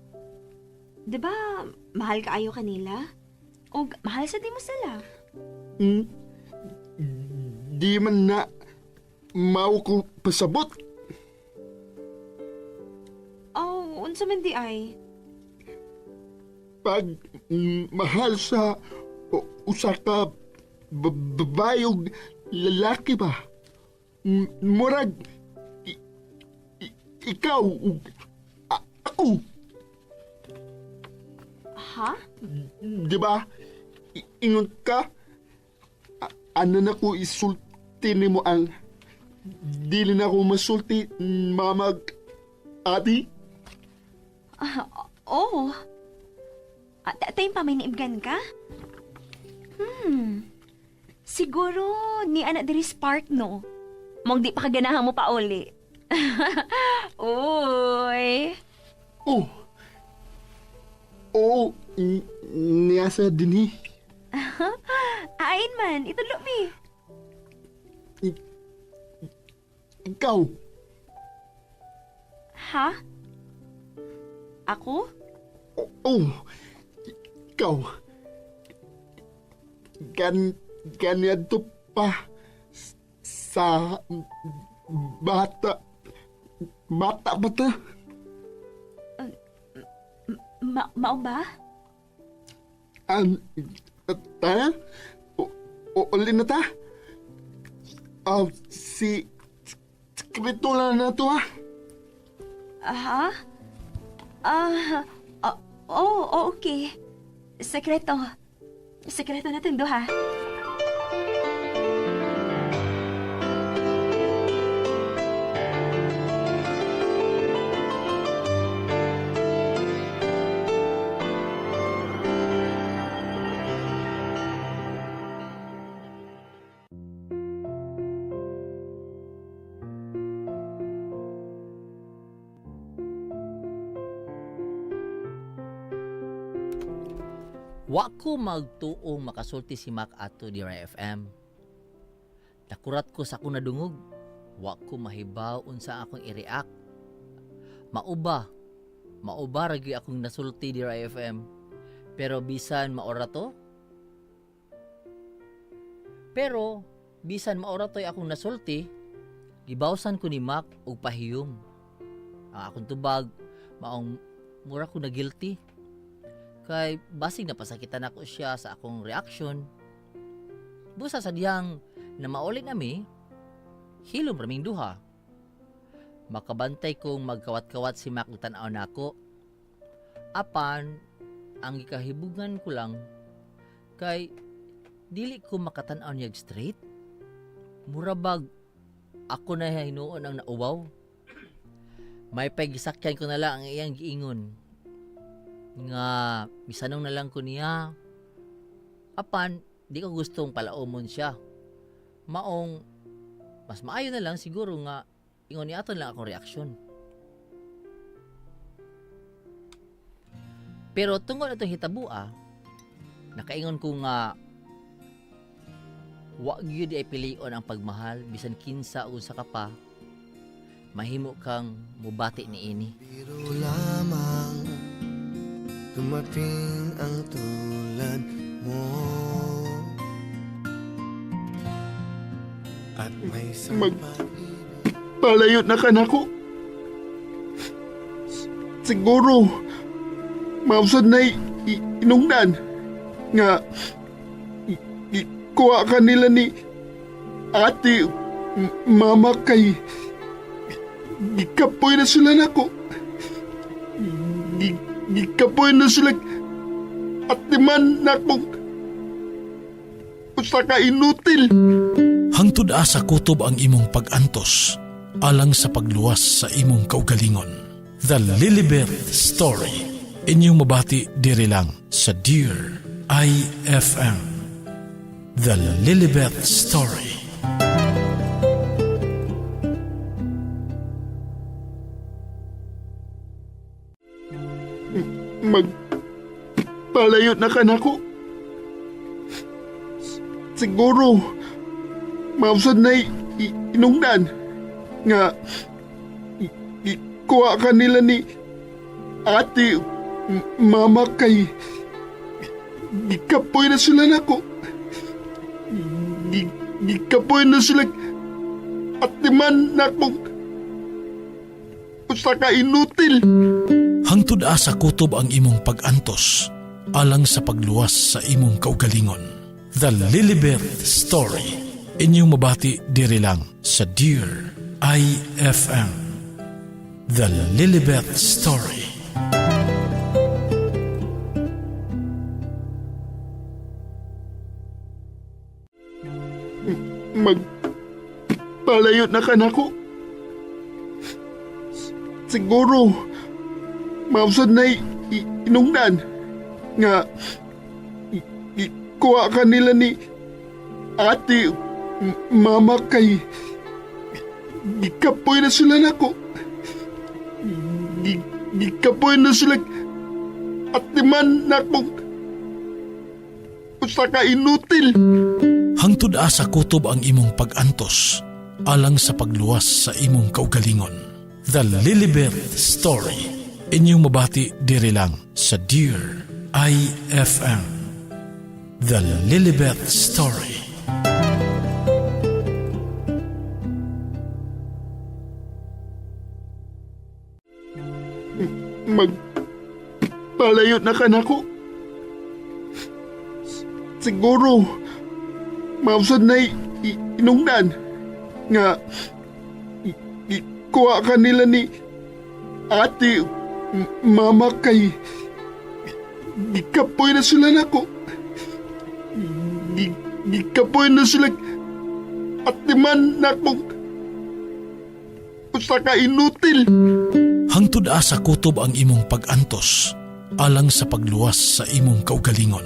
Diba, mahal ka ayo kanila? O mahal sa di mo sila? Di man na mao ko pasabot. Oh, unsa man di ay? Pag mahal sa usa ka babae o lalaki ba? Murag ikaw ako. Ha? Di ba? Ingon ka? Ano na ko isulti nimo ang dili na ko masulti mamag ati? Oo. Tayong paminiibgan ka? Siguro ni anak diri spark, no? Mong di pa kaganahan mo pa uli. Uy. Oo, niyasa din Ain man, itudlo mi. Ikaw. Ha? Ako? Ikaw. Ganito pa sa bata. Bata. Mao ba? Ta? Uli na ta? Si Krito na to, ha? Okay. Sekreto. Sekreto na itong duha. Wa ko magtuong makasulti si Mac ato di FM. Nakurat ko sa akong nadungog. Wa ko mahibaw unsa akong i-react. Mauba ragi akong nasulti di FM. Pero bisan maora to. Pero bisan maora to'y akong nasulti, gibawsan ko ni Mac og pahiyom. Ang akong tubag maong mura ko na guilty. Kay basig na pasakitan ako siya sa akong reaction. Busa sa diyang na mauli nami, hilom raming duha. Makabantay kong magkawat-kawat si Mac tanaw nako. Apan, ang ikahibugan ko lang, kay dili ko makatanaw niyag straight. Murabag, ako na hinuon ang nauwaw. May pagisakyan ko na lang ang iyang giingon. Nga, misanong na lang ko niya. Apan, di ko gustong palaumon siya. Maong, mas maayo na lang siguro nga, ingon niya aton lang akong reaksyon. Pero tungkol itong hitabua, nakaingon ko nga, wa gyud ay pilion ang pagmahal bisan kinsa o sa ka pa, mahimo kang mubati niini. Biro lamang dumating ang tulad mo at may Palayot na ka na ko. Siguro, mausad na inungdan nga kuha ka nila ni ate, mama kay gikapoy na sila na ko. Gikapoy na sila at timan na kong usa ka inutil. Hangtod asa kutob ang imong pag-antos alang sa pagluwas sa imong kaugalingon. The Lilibet Story. Inyong mabati diri lang sa Dear IFM. The Lilibet Story. Palayot na ka na ko. Siguro, mausad na inungdan nga kuha ka nila ni ate, mama kay gikapoy na sila na ko. Gikapoy na sila at timan na kong usa ka inutil. Hangtod asa kutob ang imong pag-antos alang sa pagluwas sa imong kaugalingon. The Lilibet Story. Inyong mabati diri lang sa Dear IFM. The Lilibet Story. Palayot na ka na ko. Siguro, mausad na inungdan nga kuha ka nila ni ate, mama kay gikapoy na sila na ko. Gikapoy na sila at timan na kong usa ka inutil. Hangtod asa kutob ang imong pag-antos alang sa pagluwas sa imong kaugalingon. The Lilibet Story. Inyong mabati diri lang sa Dear IFM. The Lilibet Story. Palayot na ka na ko. Siguro, mausad na inungdan nga kuha ka nila ni ate, mama kay gikapoy na sila na ko. Gikapoy na sila at timan na kong usa ka inutil. Hangtod asa kutob ang imong pag-antos alang sa pagluwas sa imong kaugalingon.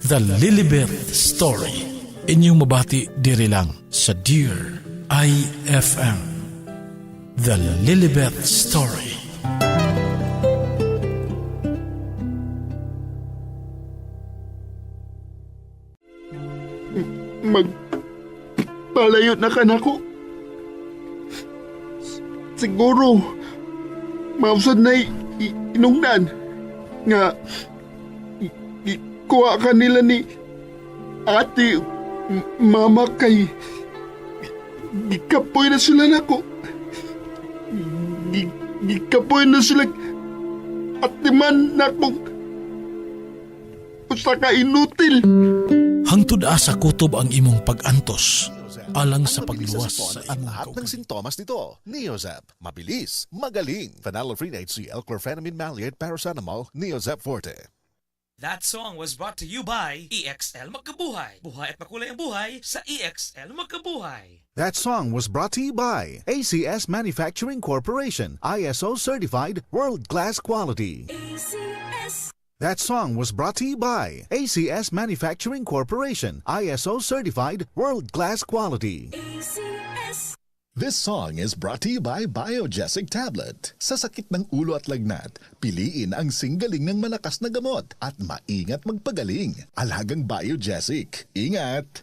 The Lilibet Story. Inyong mabati diri lang sa Dear IFM. The Lilibet Story. Palayot na ka na ko. Siguro, mausad na inungdan nga kuha ka nila ni ate, mama kay gikapoy na sila na ko. Gikapoy na sila at diman na kong usa ka inutil. Hangtod asa kutob ang imong pag-antos alang sa pagluwas sa imong lahat ng sintomas nito. Neozep, mabilis, magaling. Phenylephrine HCl, chlorphenamine maleate, paracetamol, Neozep Forte. That song was brought to you by EXL Magkabuhay. Buhay at makulay ang buhay sa EXL Magkabuhay. That song was brought to you by ACS Manufacturing Corporation, ISO certified, world-class quality. ACS. That song was brought to you by ACS Manufacturing Corporation, ISO certified, world-class quality. ACS. This song is brought to you by Biogesic Tablet. Sa sakit ng ulo at lagnat, piliin ang singgaling ng malakas na gamot at maingat magpagaling. Alagang Biogesic. Ingat!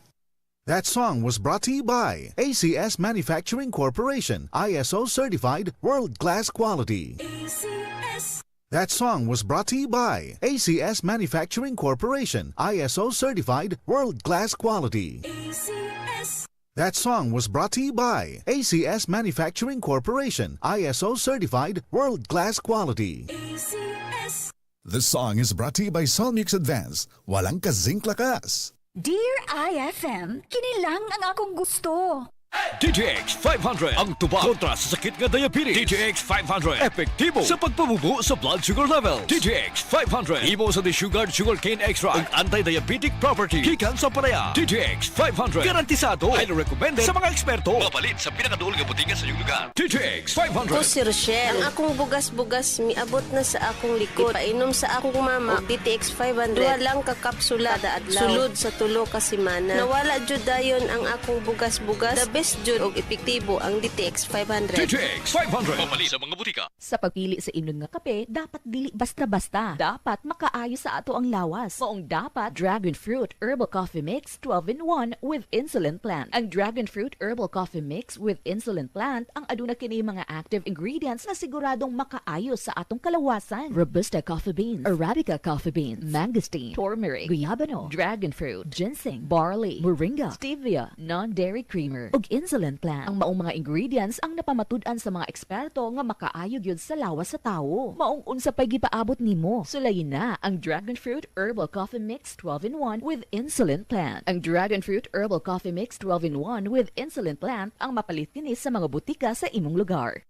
That song was brought to you by ACS Manufacturing Corporation, ISO certified, world-class quality. ACS. That song was brought to you by ACS Manufacturing Corporation, ISO certified, world-class quality. ACS. That song was brought to you by ACS Manufacturing Corporation, ISO certified, world-class quality. ACS. This song is brought to you by Solmux Advance. Walang kasing lakas. Dear IFM, kinilang ang akong gusto. DTX 500 ang tubag kontra sa sakit nga diabetes. DTX 500 epektibo sa pagpabubo sa blood sugar level. DTX 500 imo sa desugared sugarcane extract ang anti-diabetic property gikan sa palaya. DTX 500 garantisado, highly recommended sa mga eksperto. Mapalit sa pinakaduol nga butingan sa iyong lugar. DTX 500. Ako si Rochelle. Ang akong bugas-bugas miabot na sa akong likod. Painom sa akong mama og DTX 500. Duha lang ka kapsula kada adlaw. Sulod sa tulo ka semana. Nawala jud dayon ang akong bugas-bugas. The best jud og epektibo ang DTX 500. DTX 500 mamali sa mga butika. Sa pagpili sa imnon nga kape, dapat dili basta-basta. Dapat makaayo sa ato ang lawas. Maong dapat Dragon Fruit Herbal Coffee Mix 12-in-1 with Insulin Plant. Ang Dragon Fruit Herbal Coffee Mix with Insulin Plant ang aduna kini mga active ingredients na siguradong makaayo sa atong kalawasan. Robusta coffee beans, Arabica coffee beans, mangosteen, turmeric, guyabano, dragon fruit, ginseng, barley, moringa, stevia, non-dairy creamer, ug Insulin Plant. Ang maong mga ingredients ang napamatud-an sa mga eksperto nga makaayog yun sa lawas sa tawo. Maong unsa pay gipaabot nimo. Sulayin na ang Dragon Fruit Herbal Coffee Mix 12-in-1 with Insulin Plant. Ang Dragon Fruit Herbal Coffee Mix 12-in-1 with Insulin Plant ang mapalit kini sa mga butika sa imong lugar.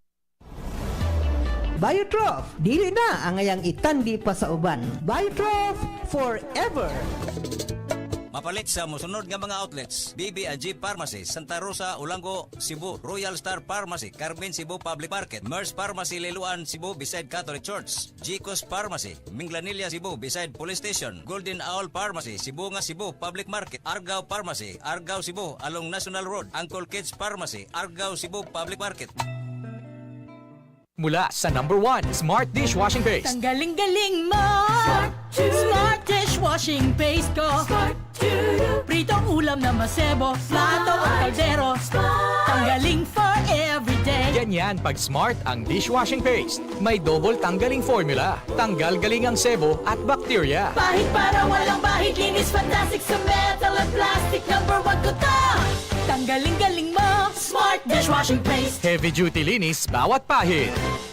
Biotrof, dili na ang ayang itandi pa sa uban. Biotrof forever! Mapalit sa musunod nga mga outlets: BB Ajib Pharmacy, Santa Rosa, Ulango, Cebu; Royal Star Pharmacy, Carmen, Cebu Public Market; Merz Pharmacy, Liloan, Cebu beside Catholic Church; Jicos Pharmacy, Minglanilla, Cebu beside Police Station; Golden Owl Pharmacy, Cebu Public Market; Argao Pharmacy, Argao, Cebu along National Road; Uncle Kids Pharmacy, Argao, Cebu Public Market. Mula sa number 1 Smart Dishwashing Paste. Tanggaling-galing mo! Smart Dishwashing Paste ko! Pritong ulam na masebo, plato o kaldero. Tanggaling for everyday. Ganyan pag Smart ang dishwashing paste. May double tanggaling formula. Tanggal galing ang sebo at bacteria. Pahit para walang bahid, linis fantastic sa metal at plastic. Number 1 ko to! Tanggaling-galing mo! Smart Dishwashing Paste. Heavy duty linis bawat pahid.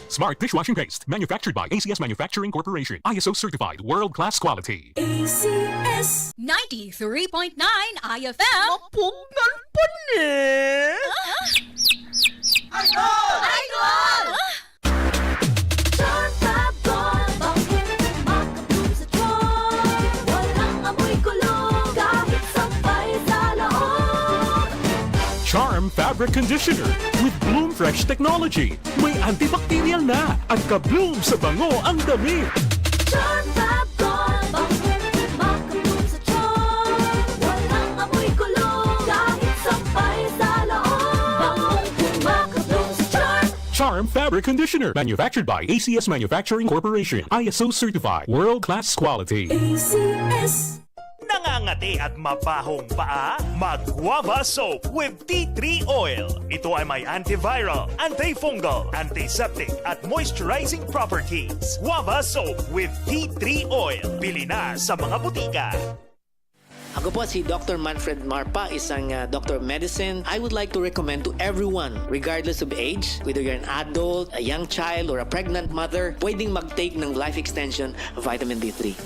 Smart Dishwashing Paste, manufactured by ACS Manufacturing Corporation. ISO certified, world-class quality. ACS 93.9 IFM. Mapugnan pa ni! Idol! Idol! Charm Fabric Conditioner with Bloom Fresh Technology. May antibacterial na at ka-bloom sa bango ang damit. Charm Fab-Gone, bangin, makabloom sa charm. Walang amoy kulong, kahit sampay sa loob. Bangong makabloom sa charm. Charm Fabric Conditioner, manufactured by ACS Manufacturing Corporation. ISO certified, world-class quality. ACS. Nangangati at mabahong paa? Mag-Guava Soap with tea tree oil. Ito ay may antiviral, antifungal, antiseptic at moisturizing properties. Guava Soap with tea tree oil. Bili na sa mga butika. Ako po si Dr. Manfred Marpa, isang Doctor of Medicine. I would like to recommend to everyone, regardless of age, whether you're an adult, a young child, or a pregnant mother, pwedeng mag-take ng Life Extension Vitamin D3.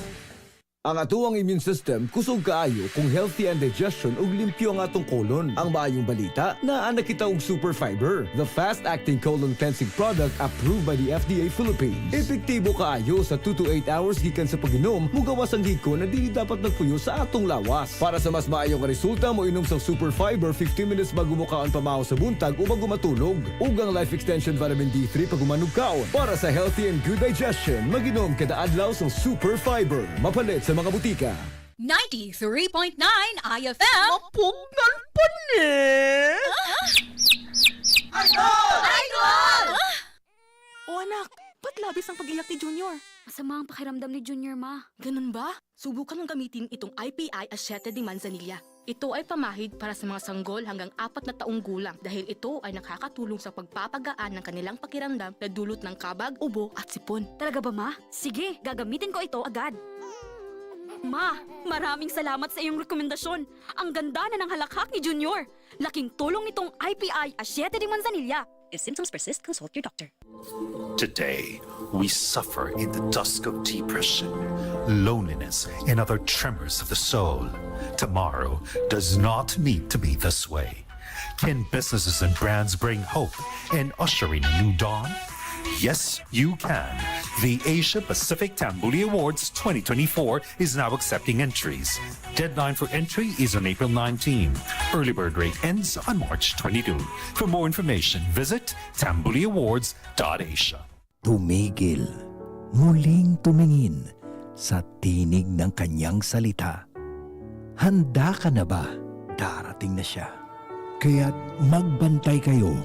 Ang atuang immune system kusog kaayo kung healthy ang digestion ug limpyo ang atong colon. Ang maayong balita, naa nakita og Super Fiber, the fast-acting colon cleansing product approved by the FDA Philippines. Epektibo kaayo sa 2 to 8 hours gikan sa pag-inom, mugawas ang hiko na dili dapat nagpuyo sa atong lawas. Para sa mas maayong resulta, mo inom sa Super Fiber 15 minutes bago mo kaon pamahaw sa buntag o bago matulog. Ug ang Life Extension Vitamin D3 pag umanog kaon. Para sa healthy and good digestion, mag-inom kada adlaw sa Super Fiber. Mapalit sa mga butika. 93.9 IFM. Mapugnan pa ni! Idol! O anak, ba't labis ang pag-iyak ni Junior? Masama ang pakiramdam ni Junior, ma. Ganun ba? Subukan mong gamitin itong IPI Asiete de Manzanilla. Ito ay pamahid para sa mga sanggol hanggang 4 na taong gulang dahil ito ay nakakatulong sa pagpapagaan ng kanilang pakiramdam na dulot ng kabag, ubo at sipon. Talaga ba, ma? Sige, gagamitin ko ito agad. Ma, maraming salamat sa iyong rekomendasyon. Ang ganda na ng halakhak ni Junior. Laking tulong nitong IPI Asiete de Manzanilla. If symptoms persist, consult your doctor. Today, we suffer in the dusk of depression, loneliness, and other tremors of the soul. Tomorrow does not need to be this way. Can businesses and brands bring hope and usher in a new dawn? Yes, you can. The Asia Pacific Tambuli Awards 2024 is now accepting entries. Deadline for entry is on April 19. Early bird rate ends on March 22. For more information, visit tambuliawards.asia. Tumigil, muling tumingin sa tinig ng kanyang salita. Handa ka na ba? Darating na siya. Kaya't magbantay kayo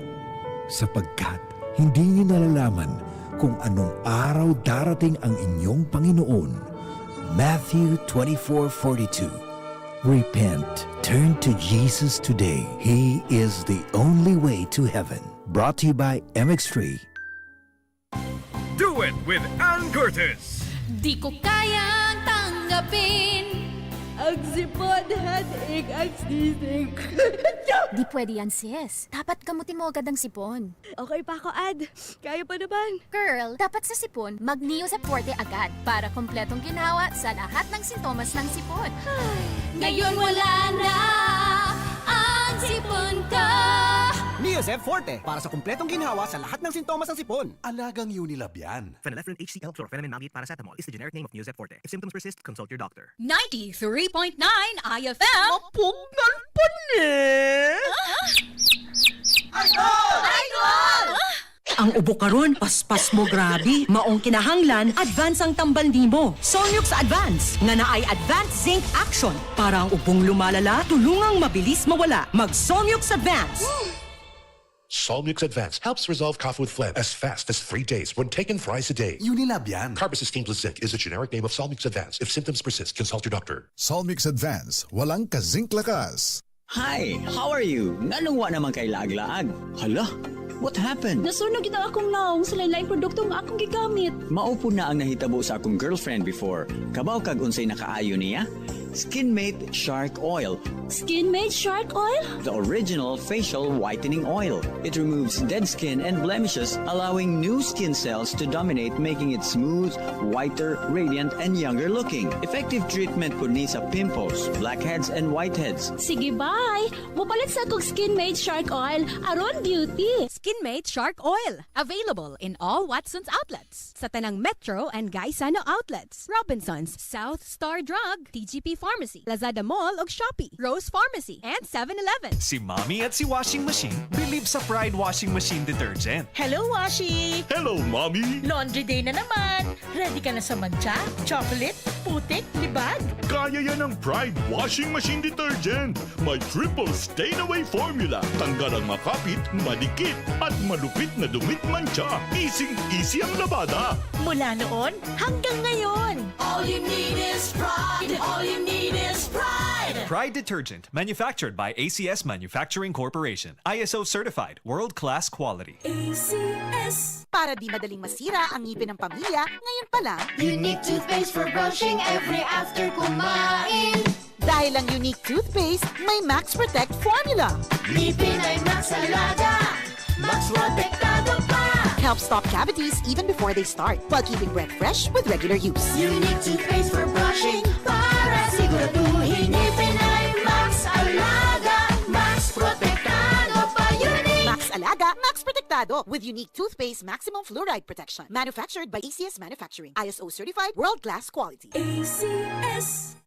sapagkat hindi niyo nalalaman kung anong araw darating ang inyong Panginoon. Matthew 24:42. Repent, turn to Jesus today. He is the only way to heaven. Brought to you by MX3. Do it with Ann Curtis. Di ko kayang tanggapin ang sipon, headache, ang sisig. Di pwede yan, sis. Dapat kamutin mo agad ang sipon. Okay pa ako, Ad. Kaya pa naman. Girl, dapat sa sipon, mag-Neosep Forte agad para kompletong ginawa sa lahat ng sintomas ng sipon. Ngayon wala na ang sipon ko. Neosep Forte para sa kumpletong ginhawa sa lahat ng sintomas ng sipon. Alagang Unilab yan. Phenylephrine HCl chlorpheniramine maleate paracetamol is the generic name of Neosep Forte. If symptoms persist, consult your doctor. 93.9 IFM. Mapugnan pa ni! Idol! Ang ubo karon, paspas mo grabe. Maong kinahanglan, advance ang tambal nimo. Solmux Advance, nga naay Advanced Zinc Action. Para ang ubong lumalala, tulungang mabilis mawala. Mag-Solmux Advance. Solmux Advance helps resolve cough with phlegm as fast as 3 days when taken thrice a day. Unilab yan. Carbocisteine plus zinc is the generic name of Solmux Advance. If symptoms persist, consult your doctor. Solmix Advance, walang ka-zinc lakas. Hi, how are you? Nganong wa naman kay laag-laag? Hala, what happened? Nasunog ito akong naong sa lain-lain produkto nga akong gigamit. Maupo na ang nahitabo sa akong girlfriend before. Kabaw kag unsay nakaayo niya? Skinmate Shark Oil. Skinmate Shark Oil? The original facial whitening oil. It removes dead skin and blemishes, allowing new skin cells to dominate, making it smooth, whiter, radiant, and younger looking. Effective treatment po ni sa pimples, blackheads, and whiteheads. Sige, bye! Mupalit sa akong Skinmate Shark Oil, aron beauty! Skinmate Shark Oil. Available in all Watson's outlets. Sa tanang Metro and Gaisano outlets. Robinsons, South Star Drug, TGP Pharmacy, Lazada Mall ug Shopee, Rose Pharmacy, and 7-Eleven. Si Mommy at si Washing Machine believe sa Pride Washing Machine Detergent. Hello, Washi! Hello, Mommy! Laundry day na naman. Ready ka na sa mancha, chocolate, putik, libag? Kaya yan ang Pride Washing Machine Detergent. May triple stain-away formula. Tanggal ang makapit, madikit, at malupit na dumit mancha. Easy ang labada. Mula noon hanggang ngayon. All you need is pride. All you need is pride. Pride Detergent, manufactured by ACS Manufacturing Corporation. ISO certified, world-class quality. ACS. Para di madaling masira ang ngipin ng pamilya, ngayon pa lang. Unique toothpaste for brushing every after kumain. Dahil ang unique toothpaste may Max Protect formula. Ngipin ay Max Alaga, Max Protektado pa. Helps stop cavities even before they start while keeping breath fresh with regular use. Unique toothpaste for brushing para siguraduhin. Ngipin ay Max Alaga, Max Protektado pa. Unique Max Alaga, Max Protectado with unique toothpaste maximum fluoride protection. Manufactured by ACS Manufacturing. ISO certified world-class quality. ACS.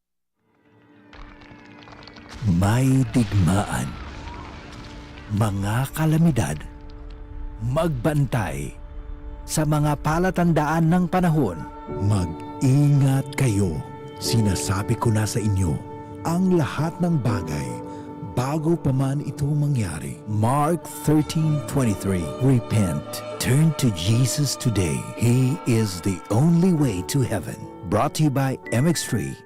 May digmaan. Mga kalamidad. Magbantay. Sa mga palatandaan ng panahon, mag-ingat kayo. Sinasabi ko na sa inyo, ang lahat ng bagay bago pa man ito mangyari. Mark 13:23. Repent. Turn to Jesus today. He is the only way to heaven. Brought to you by MX3.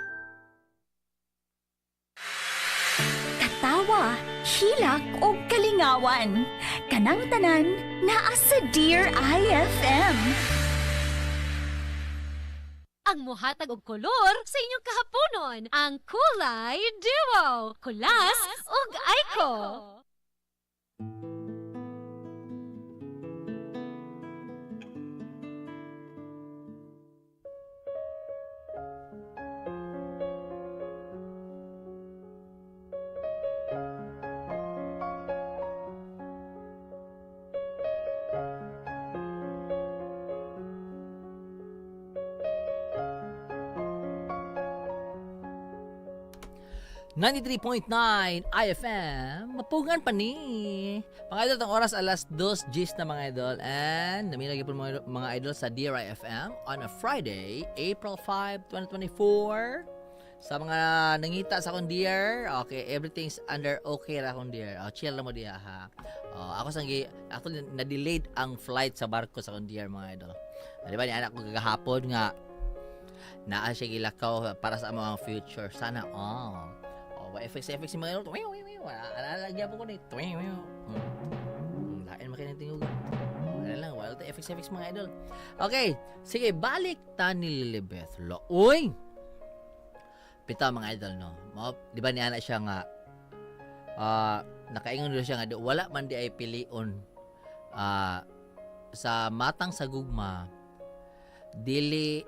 Katawa, hilak o kalingawan. Kanang tanan naa sa Dear IFM. Ang muhatag og kolor sa inyong kahaponon, ang Kulay Duo, Kulas ug Aiko. .9 IFM, mapugan pa ni. Mga idol, ang oras alas 2:10 na mga idol. And naminagi po mga idol sa Dear IFM on a Friday, April 5, 2024. Sa mga nangita sa akong Dear, okay, everything's under okay ra akong Dear. Chill na mo diya ha. Ako na-delayed ang flight sa barko sa akong Dear mga idol. Di ba, ni anak ko kagahapon nga naa siya gilakaw para sa mga future. Sana all. FX yung mga idol. Alalagyan po ko na lain makinitingog. Wala lang, wala tayo FX mga idol. Okay, sige, balik ta ni Lilibeth lo. Uy! Pita mga idol, no? Di ba niya na siya nga nakaingon nila siya nga wala man di ay pilion sa matang sa gugma dili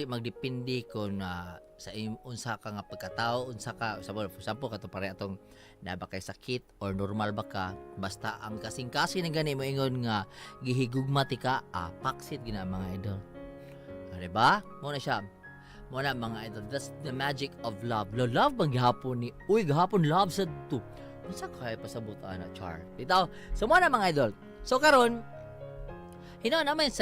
magdepende kon sa unsa ka nga pagkatao, unsa ka sa example kato pare atong naba kay sakit or normal ba ka, basta ang kasing-kasing na gani mo ingon nga gihigugma ti ka, paksit gina mga idol. Diba? Mo na siya. Mo na mga idol, that's the magic of love. Love bang gihapon ni gihapon love sa to. Unsa kay pasabot ana char. Dito. So mo na mga idol. So karon naman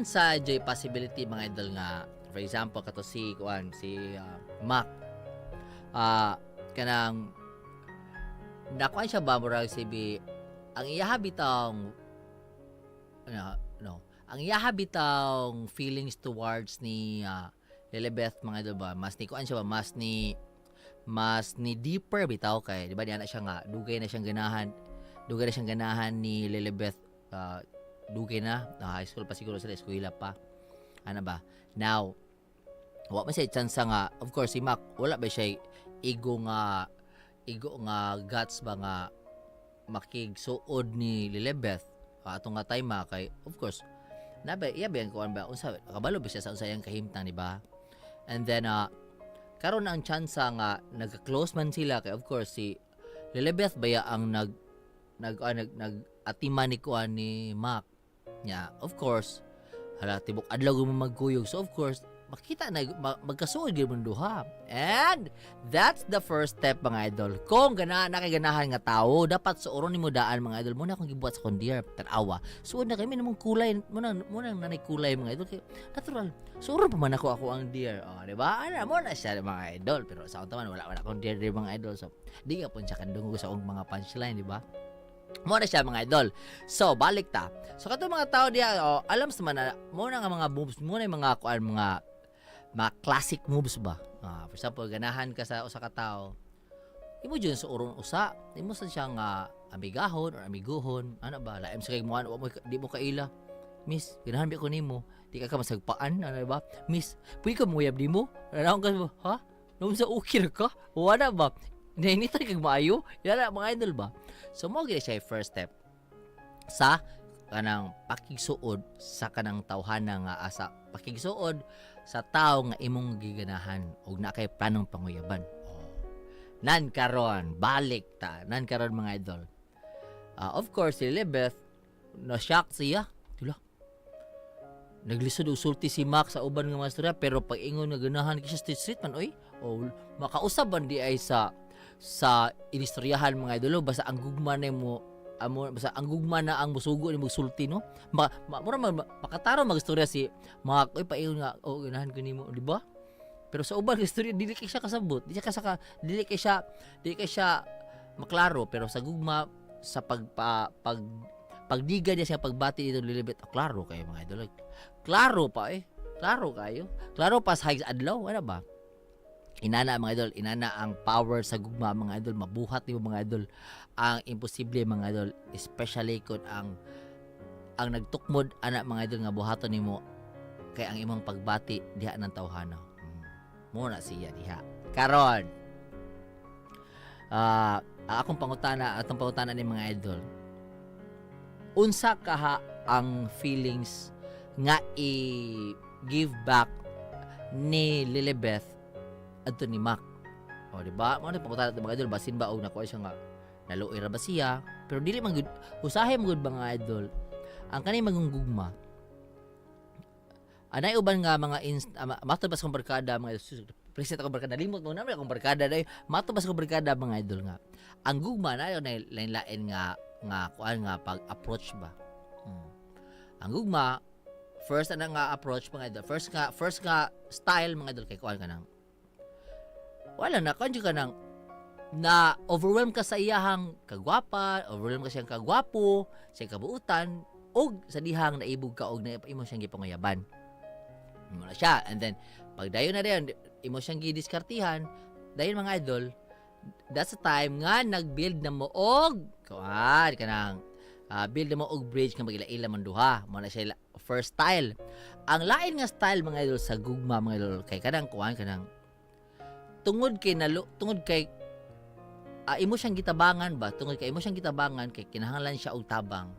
sa joy possibility mga idol nga for example kato si Mac kanang nakuan siya ba murag sibi ang iyahabitang ang iyahabitang feelings towards ni Lilibeth mga idol ba mas ni kuan siya ba mas ni deeper bitaw kay di ba diyan na siya nga dugay na siyang ganahan ni Lilibeth dugay na high school pa siguro sila eskwela pa ano ba now wa man siya chance nga of course si Mac wala ba siya ego nga guts ba nga makigsuod ni Lilibeth atong nga time kay of course nabe iyaben ko ba unsa kabalo ba siya sa unsayang kahimtang di ba and then karon ang chance nga nagka-close man sila kay of course si Lilibeth baya ang atiman ni kuan ni Mac nya of course hala tibok adlaw mo magkuyog so of course makita na magkasuod gyud mong duha. And that's the first step mga idol. Kung nakiganahan nga tao, dapat suoron nimo daan mga idol. Muna akong gibuhat sa kondier tanawa. Suod na kami namong kulay, muna nanay kulay mga idol. Natural. Suoron pa man ako ang deer. Di ba? Ano mo na siya mga idol. Pero sa taman wala akong deer mga idol. So di ka pun siya kandunggo sa mga punchline, di ba? Muna siya mga idol. So balik ta. So kato mga tao diya, alam sa man na muna nga mga moves, muna yung mga classic moves ba? For example, ganahan ka sa usa ka tao. Imo jud sa uron usa, imo sa siyang amigahon or amiguhon, ano ba? Laim sa kay mo di mo kaila. Miss, ganahan ba ko nimo? Di ka masagpaan, ano ba? Miss, pwede ka muyab nimo? Ano ka ba? Ha? Nung sa ukir ka? Wala ba? Nainitan kag maayo? Yan mga idol ba? So mo gid siya first step sa kanang pakigsuod sa kanang tawhana nga asa pakigsuod sa tao nga imong giganahan ug na kay planong panguyaban. Nan karon balik ta nan karon mga idol. Of course si Elizabeth na shock siya. Tula. Naglisod og sulti si Mac sa uban nga mga istorya pero pag ingon nga ganahan siya street man oy. O makausab man di ay sa inistoryahan mga idolo basta ang gugma na mo basta ang gugma na ang musugo ni magsulti no makataro magistorya si mga oy paingon nga ganahan ko nimo di ba pero sa uban istorya dili kay siya kasabot dili kay siya maklaro pero sa gugma sa pagdiga niya siya pagbati dito Lilibet klaro kayo mga idolo klaro kayo klaro pa sa high adlaw ano ba inana mga idol, inana ang power sa gugma mga idol, mabuhat ni mga idol ang imposible mga idol, especially kung ang nagtukmod anak mga idol nga buhaton nimo kay ang imong pagbati diha ng tawhana. Muna siya diha. Karon. Atong pangutana ni mga idol. Unsa kaha ang feelings nga i-give back ni Lilibeth adto ni Mac. O di ba? Mo na pangutana mga idol basin ba og nakuha siya nga naluoy ra ba siya? Pero dili man gud usahay man gud mga idol. Ang kanay magugugma. Anay uban nga mga matubas kong barkada mga idol. Preset ako barkada limot mo na akong barkada dai. Matubas kong barkada mga idol nga. Ang gugma na yon ay lain-lain nga kuan nga pag-approach ba. Ang gugma first ana nga approach mga idol. First nga style mga idol kay kuan kanang wala na kanjo ka nang na overwhelm ka sa iyahang kagwapa, overwhelm ka siyang kagwapo, siyang kabuutan, og sa dihang naibog ka og na imo siyang gipanguyaban. Mo na siya. And then pag dayon na dayon imo siyang gidiskartihan, dayon mga idol, that's the time nga nag-build na mo og kuan kanang build na mo og bridge nga magila-ila man duha. Mo na siya first style. Ang lain nga style mga idol sa gugma mga idol kay kanang kuan kanang tungod kay imo siyang gitabangan ba tungod kay imo siyang gitabangan kay kinahanglan siya og tabang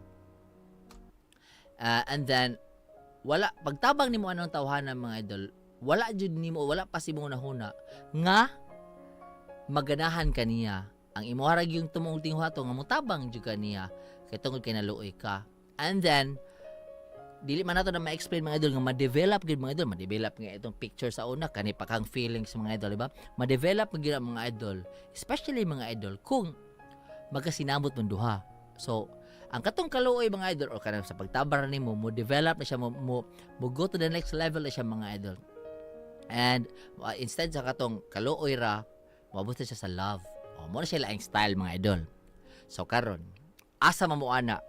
and then wala pagtabang nimo anong tawhanan mga idol wala jud nimo wala pa si mo nahuna nga maganahan kaniya ang imo harag yung tumong tinghuato nga motabang jud kaniya kay tungod kay naluoy ka and then dili man nato na ma-explain mga idol nga ma-develop gid mga idol ma-develop nga itong picture sa una kani pa kang feelings mga idol diba ma-develop gid mga idol especially mga idol kung magkasinabot man duha so ang katong kaluoy mga idol o kanang sa pagtabar nimo mo develop na siya mo go to the next level na siya mga idol and instead sa katong kaluoy ra moabot siya sa love mo na siya laing style mga idol so karon asa mo ana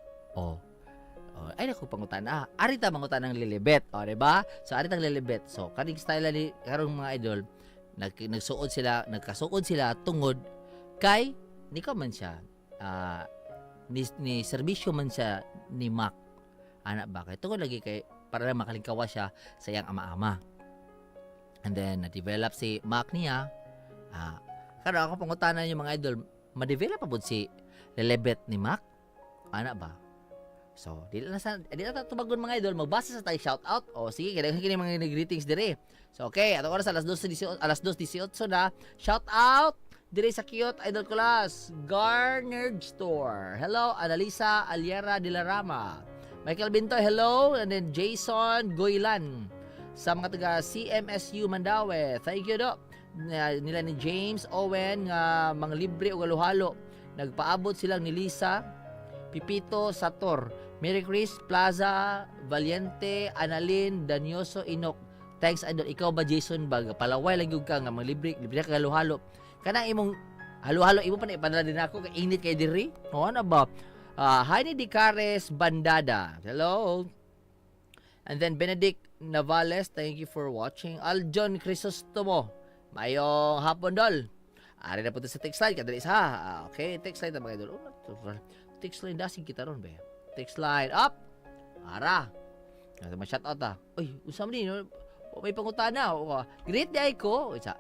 ay naku pangutana. Arita mangutan ng Lilibet, o diba? So arita ng Lilibet. So kaning style ni karong mga idol, nagsuod sila, nagkasuod sila tungod kay ni ka man siya. Ni serbisyo man siya ni Mac. Ana ba kay tungod lagi kay para lang makalingkawa siya sa iyang ama-ama. And then na-develop si Mac niya. Kada ako pangutanan yung mga idol, ma-develop pa pud si Lilibet ni Mac. Ana ba? So, di na tumagon mga idol, magbasa sa tayo shout out. O sige, kailangan kini mga greetings dire. So, okay, ato oras alas 2:18 na. Shout out dire sa cute idol class, Garnered Store. Hello, Analisa Aliera de la Rama. Michael Bintoy, hello. And then Jason Goylan sa mga taga CMSU Mandaue. Thank you do. Nila ni James Owen nga mga libre o halo-halo. Nagpaabot silang ni Lisa Pipito Sator, Mary Chris Plaza, Valiente, Annalyn, Danyoso, Inok. Thanks idol. Ikaw ba Jason ba palaway lang gyud ka nga mga libre ka halo-halo. Kana imong halo-halo imo pa na ipadala din ako kay init kay diri. O ano ba? Heini Dicares Bandada. Hello. And then Benedict Navales, thank you for watching. Aljon Crisostomo. Mayong hapon dol. Ari na po sa text line kadali isa. Okay, text line ta mga idol. Text line dasig kita ron be. Text line up. Ara. Ma-shout out ta. Uy, usam ni no? May pangutana o. Great day ko. Isa.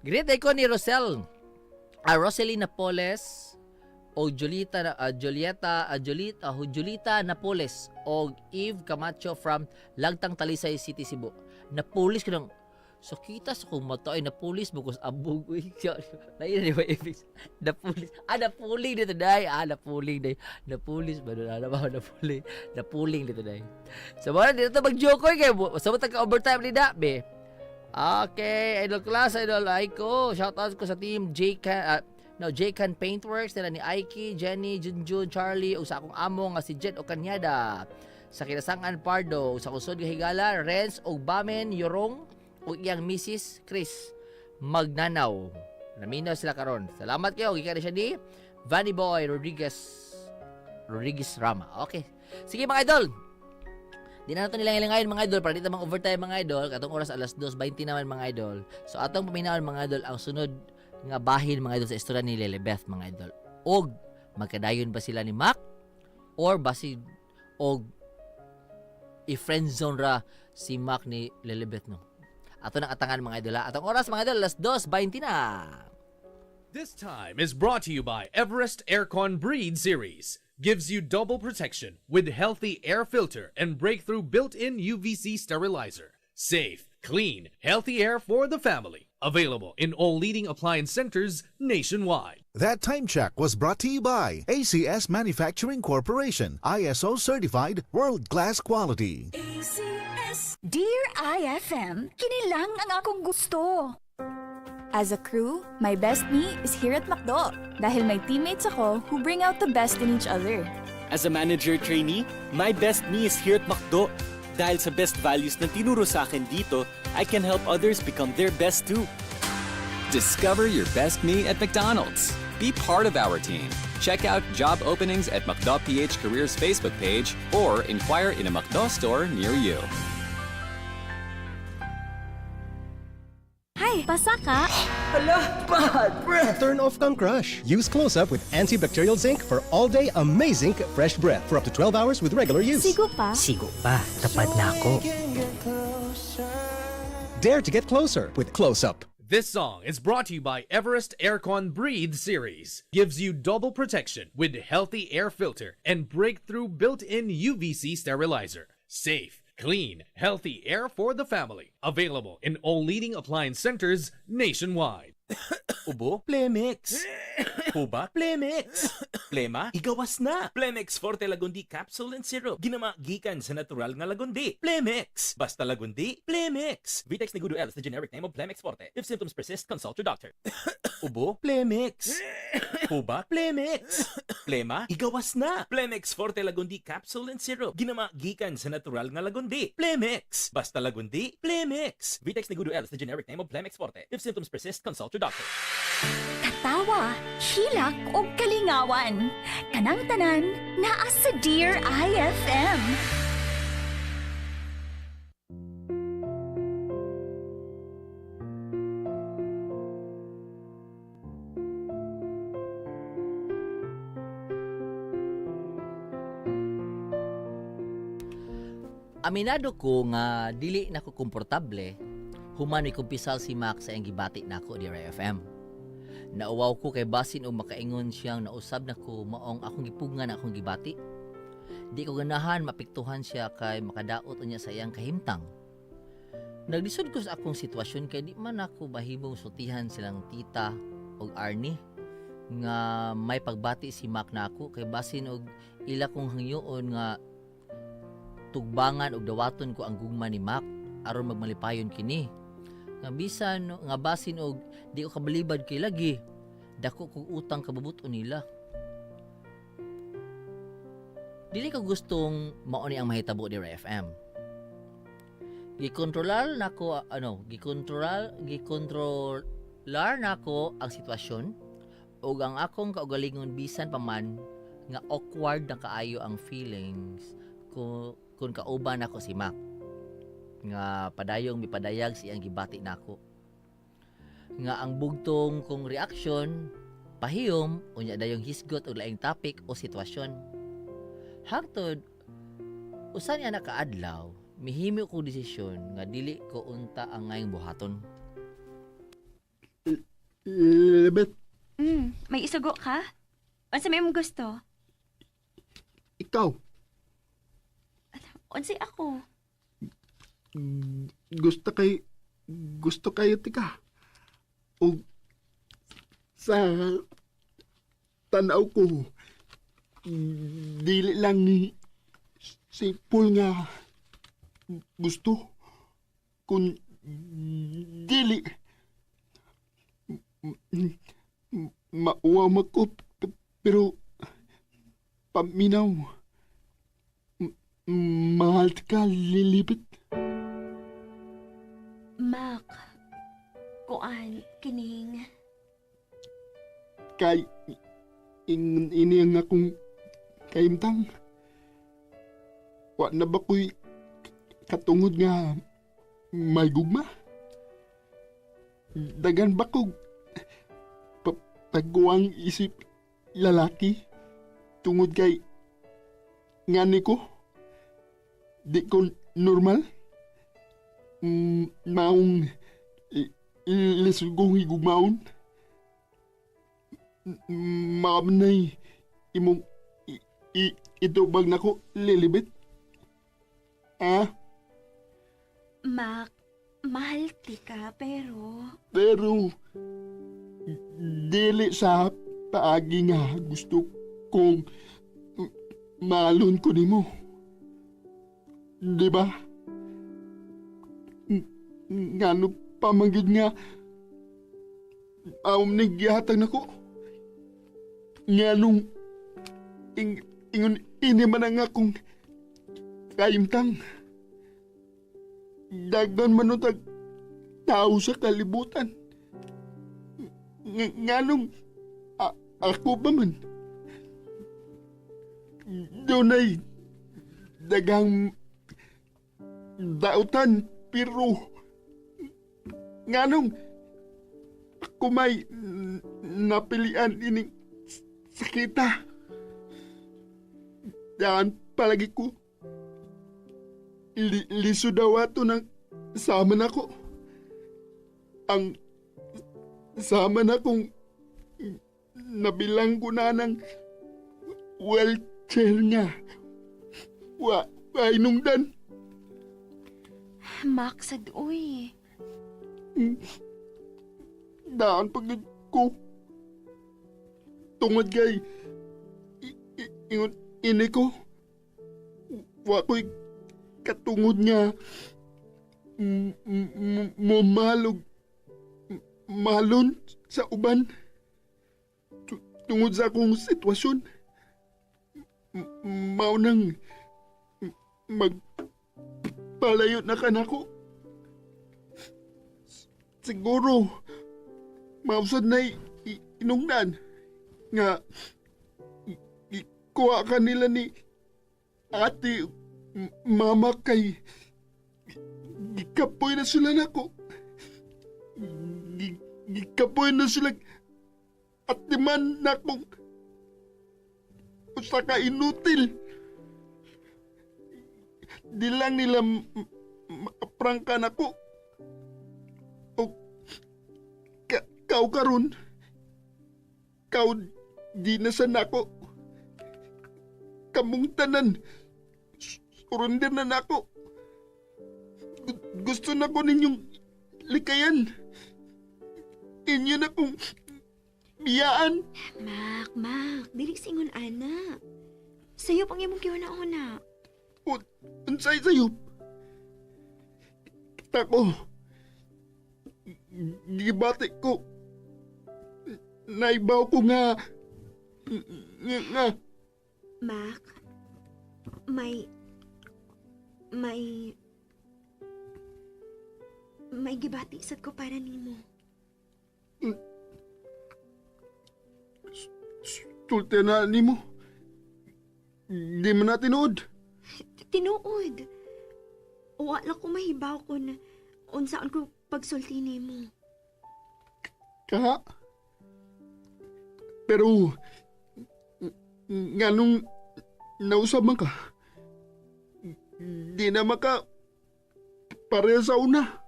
Great day ko ni Rosel. Rosalie Napoles o Julieta Napoles o Eve Camacho from Lagtang Talisay City, Cebu. Napoles ko nang so kita sa kong mata ay napulis bukos abog. Uy, lain na ba ibig? Napulis. Napuling dito day. Napuling day. Napulis ba doon? Ba napuling? Napuling dito day. So mga dito mag-joke kayo. Sa mga taga-overtime ni Dabe. Okay, idol class, idol Aiko. Shoutout ko sa team J-Can Paintworks nila ni Aiki, Jenny, Junjun, Charlie, o sa akong amo nga si Jet o Kanyada. Sa Kinasangan Pardo, sa kusod Higala, Renz o Bamen, Yorong, o iyang Mrs. Chris Magnanaw. Naminaw sila karon. Salamat kayo. Gikan siya ni Vanny Boy Rodriguez Rama. Okay. Sige mga idol. Di na natin nilang mga idol para dito mga overtime mga idol. Katong oras alas 2:20 naman mga idol. So atong paminawan mga idol ang sunod nga bahin mga idol sa istorya ni Lilibeth mga idol. Og magkadayon ba sila ni Mac or basi og i-friendzone ra si Mac ni Lilibeth no. Ato nang atangan mga idol. Atong oras mga idol alas 2:20 na. This time is brought to you by Everest Aircon Breed Series. Gives you double protection with healthy air filter and breakthrough built-in UVC sterilizer. Safe, clean, healthy air for the family. Available in all leading appliance centers nationwide. That time check was brought to you by ACS Manufacturing Corporation, ISO certified, world-class quality. ACS. Dear IFM, kinilang ang akong gusto. As a crew, my best me is here at McDo dahil may teammates ako who bring out the best in each other. As a manager trainee, my best me is here at McDo dahil sa best values na tinuro sa akin dito, I can help others become their best too. Discover your best me at McDonald's. Be part of our team. Check out job openings at McDo PH Careers Facebook page or inquire in a McDo store near you. Hi, basa ka? Hala, bad breath! Turn off kang crush. Use Close-Up with antibacterial zinc for all-day amazing fresh breath for up to 12 hours with regular use. Sigo pa? Sigo pa. Tapad na ako. Dare to get closer with Close-Up. This song is brought to you by Everest Aircon Breathe Series. Gives you double protection with healthy air filter and breakthrough built-in UVC sterilizer. Safe, clean, healthy air for the family. Available in all leading appliance centers nationwide. Ubo? Plemix. Huba? Plemix. Plema? Igawas na. Plemix Forte Lagundi Capsule and Syrup. Ginama gikan sa natural nga lagundi. Plemix. Basta lagundi, Plemix. Vitex Nigudo L is the generic name of Plemix Forte. If symptoms persist, consult your doctor. Ubo? Plemix. Huba? Plemix. Plema? Igawas na. Plemix Forte Lagundi Capsule and Syrup. Ginama gikan sa natural nga lagundi. Plemix. Basta lagundi, Plemix. Vitex Nigudo L is the generic name of Plemix Forte. If symptoms persist, consult your doctor. Katawa, hilak o kalingawan. Kanang tanan, naa sa Dear IFM. Aminado ko nga dili na ko komportable human ni kumpisal si Mac sa iyang gibati nako Dear IFM. Nauwaw ko kay basin o makaingon siyang nausab na ko maong akong gipugngan akong gibati. Di ko ganahan mapiktuhan siya kay makadaot niya sa iyang kahimtang. Naglisod ko sa akong sitwasyon kay di man ako mahimong sultihan silang tita o Arnie nga may pagbati si Mac nako kay basin og ila kong hangyoon nga tugbangan og dawaton ko ang gugma ni Mac aron magmalipayon kini. Nga bisan nga basin og di ko kabalibad kay lagi dako kog utang kabubuton nila. Dili ko gustong mao ni ang mahitabo ni FM. Gikontrolar nako ang sitwasyon ug ang akong kaugalingon bisan pa man nga awkward na kaayo ang feelings kung kauban ako si Mac nga padayong mipadayag siyang gibati nako nga ang bugtong kong reaksyon pahiyom unya dayong hisgot og laing topic o sitwasyon hangtod Usa niya nakaadlaw, mihimo ko desisyon nga dili ko unta ang ngayong buhaton. Elizabeth, May isugo ka? Unsa may mong gusto? ikaw, Unsa ako? gusto kayo tika. O sa tanaw ko, dili lang ni si Paul nga gusto. Kung dili, mauwa ko, pero paminaw, mahal ka, Lilibet. Mac, kuan, kining. Kay ini ang akong kaimtang. Wa na ba ko'y katungod nga may gugma? Dagan ba ko pagguwang isip lalaki tungod kay ngani ko? Di ko normal? Maong lisugong higumaon? Maamnay imong itubag na ko, Lilibet? Mac, mahal ka pero... Pero, dili sa paagi nga gusto kong maalon ko nimo. Di ba? Ngano pamagid nga nagyatag na ko. Nganong ingon ini man ang akong kaimtang. Dagdan manutag tao sa kalibutan. Nganong ako ba man? Dunay dagang dautan pero nganong ako may napilian ining sakita. Daan palagi ko liso daw ato ng sama na ko. Ang sama na kong nabilang ko na ng wheelchair niya. Inungdan. Mac, sadoy. Daan pagod ko. Tungod kay ingon ini ko. Wa ko'y katungod niya malon sa uban. Tungod sa akong sitwasyon. Maunang magpalayo na kanako. Siguro mausad na inungdan nga kuha ka nila ni ate mama kay gikapoy na sila nako. Gikapoy na sila at naman na kung usa ka inutil. Di lang nila maprangkan ako. O kau karon, kau di na sana ako. Kamong tanan, surrender na nako. Gusto na ko ninyong likayan. Inyo na kong biyaan. Mac, dili singon ana. Sayo pang imong kiuna-una. Unsay sayo? Tako. Gibati ko. Naibaw ko nga. Mac, may gibati sad ko para nimo. Sulti na nimo. Di man na tinuod. Tinuod. Wala ko mahibaw kung unsaan ko pagsulti nimo. Kaha? Pero nganong nausab man ka? di na maka pareha sa una.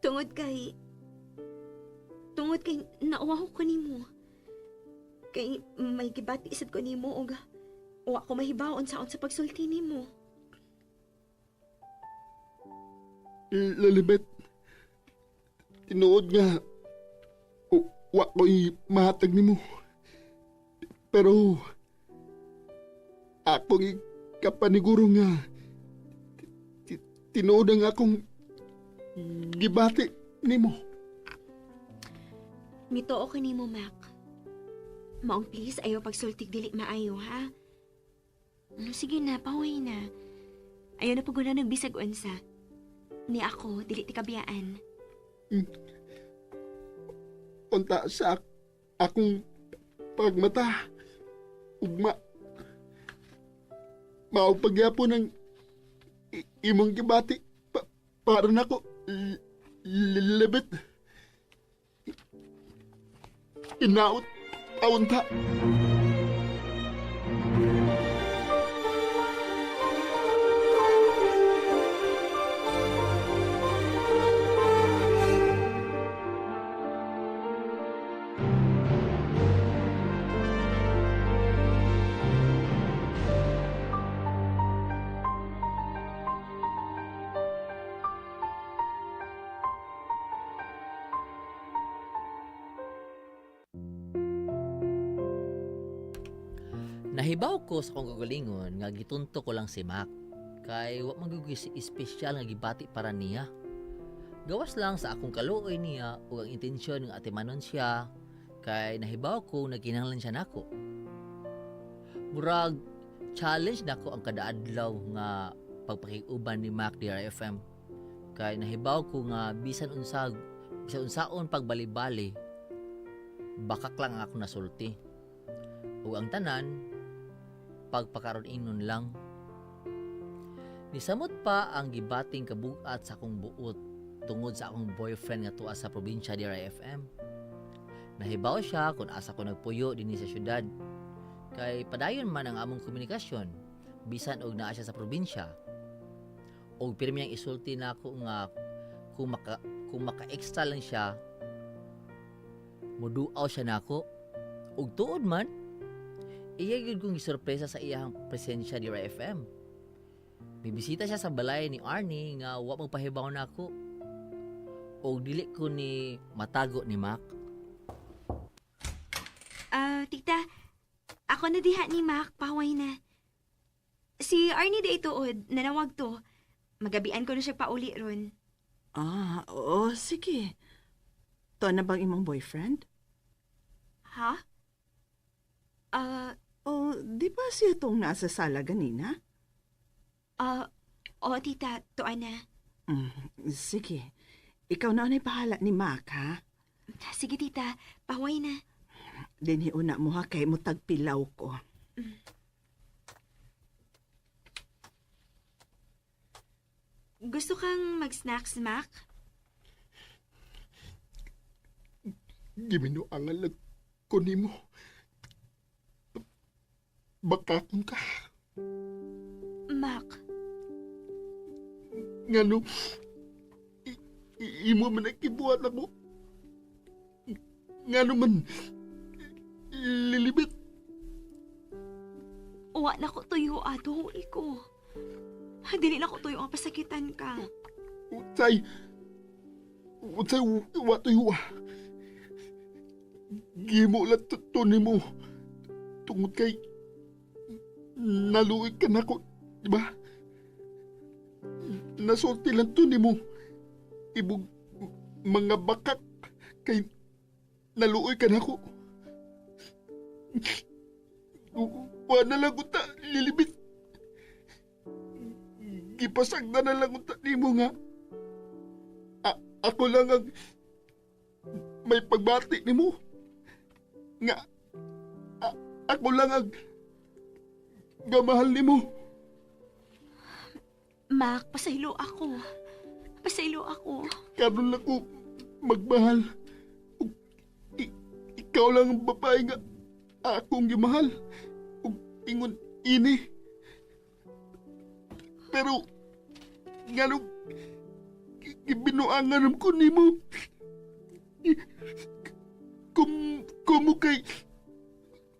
Tungod kay nauwa ko nimo. Kay may gibati sad ko nimo og wa ko mahibaon sa pagsulti nimo. Lalibet, tinuod nga, wa ko'y mahatag nimo. Pero, akong kapaniguro nga, tinuod ang akong gibati nimo. Mitoo ko nimo, Mac. Maong please, ayaw pagsultig dili maayo, ha? Sige na, pahuay na. Ayaw na paguna ng bisag unsa. Ni ako, dili ti kabiyaan. Unta sa akong pagmata, ugma. Mao pagyapon ng imong gibati para nako libet. Inaot aunta. Nahibaw ko sa kong kagalingon nga gitunto ko lang si Mac. Kay wa magugis espesyal nga gibati para niya. Gawas lang sa akong kaluoy niya ug ang intensyon nga atimanon siya. Kay nahibaw ko na kinahanglan siya nako. Murag challenge nako ang kada adlaw nga pagpakiuban ni Mac DRFM. Kay nahibaw ko nga bisan unsaon pagbali-bali bakak lang ako nasulti. Ug ang tanan pagpakaron inon lang. Nisamot pa ang gibating kabugat sa akong buot tungod sa akong boyfriend nga tuwa sa probinsya DRFM. Nahibaw siya kung asa ko nagpuyo dinhi sa syudad. Kay padayon man ang among komunikasyon bisan og naa siya sa probinsya. Og pirmi ang isulti nako nga kung maka-extra lang siya moduaw siya nako. Og tuod man iya gyud kong gisurpresa sa iyang presensya di FM. Bibisita siya sa balay ni Arnie nga wa magpahibaw nako. Og dili ko ni matago ni Mac. Tita, ako na diha ni Mac, paway na. Si Arnie day tuod, nanawag to. Magabian ko na siya pauli ron. Oo, sige. To na bang imong boyfriend? Ha? Di ba siya tong nasa sala ganina? Oo, tita, tuan na. Sige. Ikaw na unay bahala ni Mac, ha? Sige, tita, paway na. Dinhi una mo ha, kay mo tagpilaw ko. Gusto kang mag-snacks, Mac? Giminuangan lang ko nimo. Bakakon ka. Mac. Ngano, imo man nakibuhat ako. Ngano man, lilibit. Uwa na ko tuyo ato, iko. Dili na ko tuyo ang pasakitan ka. Utsay, uwa tuyo. Gimo lang to nimo. Tungod kay naluig ka na ko, di ba? Nasulti lang to nimo. Ibog mga bakak kay naluoy ka na ko. Wala lang unta, lilibit. Gipasagda na lang unta nimo nga. Ako lang ang may pagbati nimo. Nga, ako lang ang gamahal nimo. Mac, pasaylo ako. Pasaylo ako. Karon lang ko magmahal. Ikaw lang ang babae nga akong gimahal. Ug ingon ini. Pero, nganong ibinuangan ko ni mo. Kumo kay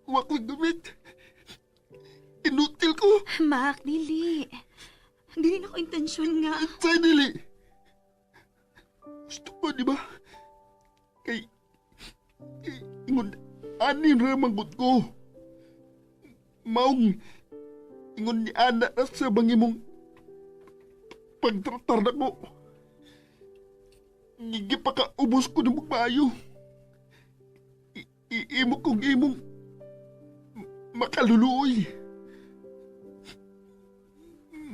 wakong gamit. Inutil ko. Mac, dili. Dili na ko intensyon nga. Say, dili. Gusto ko, di ba? Kay ingon, anin ramanggot ko. Maong, ingon ni Ana na sa bangimong pagtratar na ko. Ngigi pa ka ubos ko ng magpayo. Imo kong imong makaluluoy.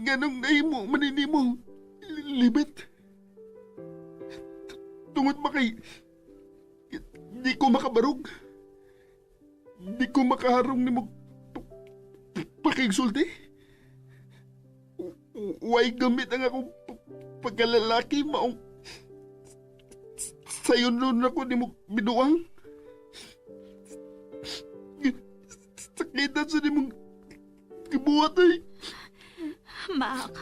Ganong na imo maninimo libet. Tungod ba kay di ko makabarog. Di ko makaharong ni mo pakigsulti. Way gamit ang akong pagkalalaki maong sayon nun ako ni mo binuang. Sakitan sa ni mong kibuhat ay. Mac,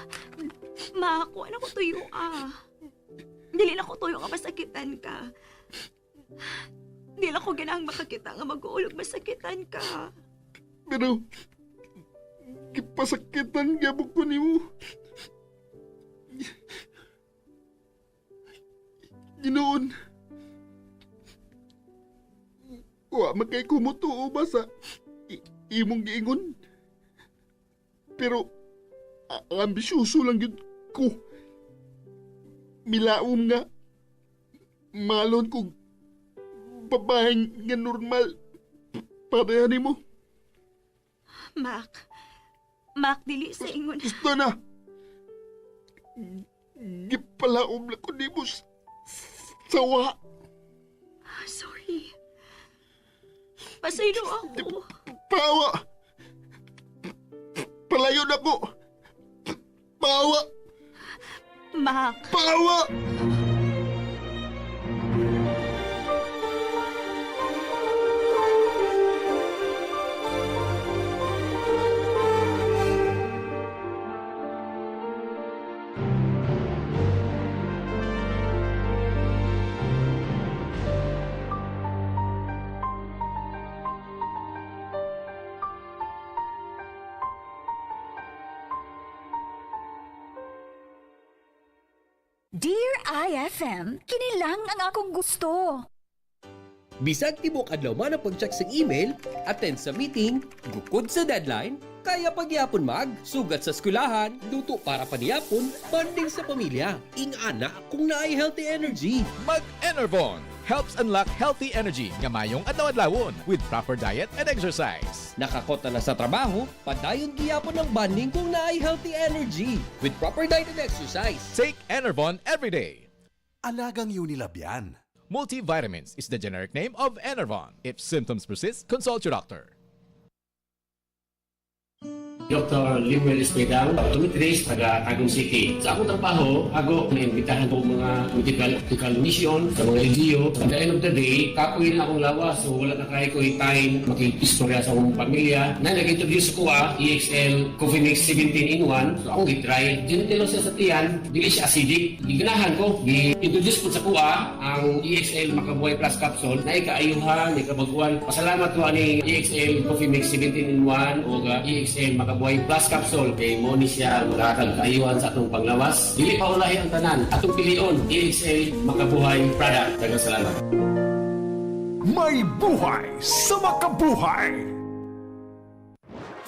ano ko tuyo Dili na ko tuyo nga masakitan ka. Dili na ko ganang makakita nga mag-uulog masakitan ka. Pero, kipasakitan gabok ko ni mo. Ginoon. Wa magkay kumutuo ba sa imong giingon? Pero, ambisyoso lang yun ko. Milaom nga. Malon kong babaeng nga normal. Pareha ni mo. Mac, dili sa ingon. Gusto na. Gipalaom lang ko ni mo sawa. Sorry. Pasaylo ako. Pawa. Palayo na ko. Pawa. Mac. Pawa. Dear IFM, kinilang ang akong gusto. Bisag tibok adlaw man ang pag-check sa email, attend sa meeting, gukod sa deadline, kaya pagyapon sugat sa skulahan, luto para paniyapon, bonding sa pamilya. Ingana kung naay healthy energy. Mag-Enervon helps unlock healthy energy nga mayong adlaw-adlawon with proper diet and exercise. Nakakota na sa trabaho, padayon giyapon ng bonding kung naay healthy energy with proper diet and exercise. Take Enervon every day. Alagang Unilab yan. Multivitamins is the generic name of Enervon. If symptoms persist, consult your doctor. Dr. Limuel Espedal, optometrist, taga Tagum City. Sa akong trabaho, ako naimbitahan po mga medical mission sa mga LGU. At the end of the day, kapoy na akong lawas. So wala na kaya ko time makikistorya sa akong pamilya. Na nag-introduce ko EXL Coffee Mix 17-in-1. So akong gitry. Gentle siya sa tiyan, dili siya acidic. Giganahan ko, i-introduce ko sa kuha ang EXL Makabuhay Plus Capsule na ikaayuhan, ikabaguan. Pasalamat ko ani EXL Coffee Mix 17-in-1 o EXL Makabuhay Plus Capsule kay mo ni siya magkakag kaayuhan sa atong panglawas. Dili pa ulahi ang tanan. Atong pilion, EXL Makabuhay product. Daghang salamat. May buhay sa makabuhay!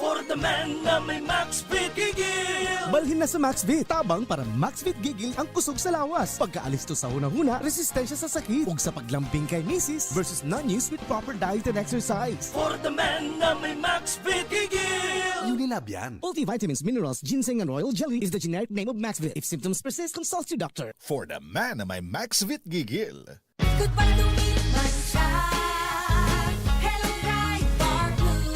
For the man na may MaxVit Gigil! Balhin na sa MaxVit. Tabang para MaxVit Gigil ang kusog sa lawas. Pagkaalis to sa hunang-huna, resistensya sa sakit. Ug sa paglambing kay misis versus non-use with proper diet and exercise. For the man na may MaxVit Gigil! Unilab yan. Multivitamins, minerals, ginseng, and royal jelly is the generic name of MaxVit. If symptoms persist, consult your doctor. For the man na may MaxVit Gigil. Goodbye to me, Mancha. Hello, Bright Bar Blue.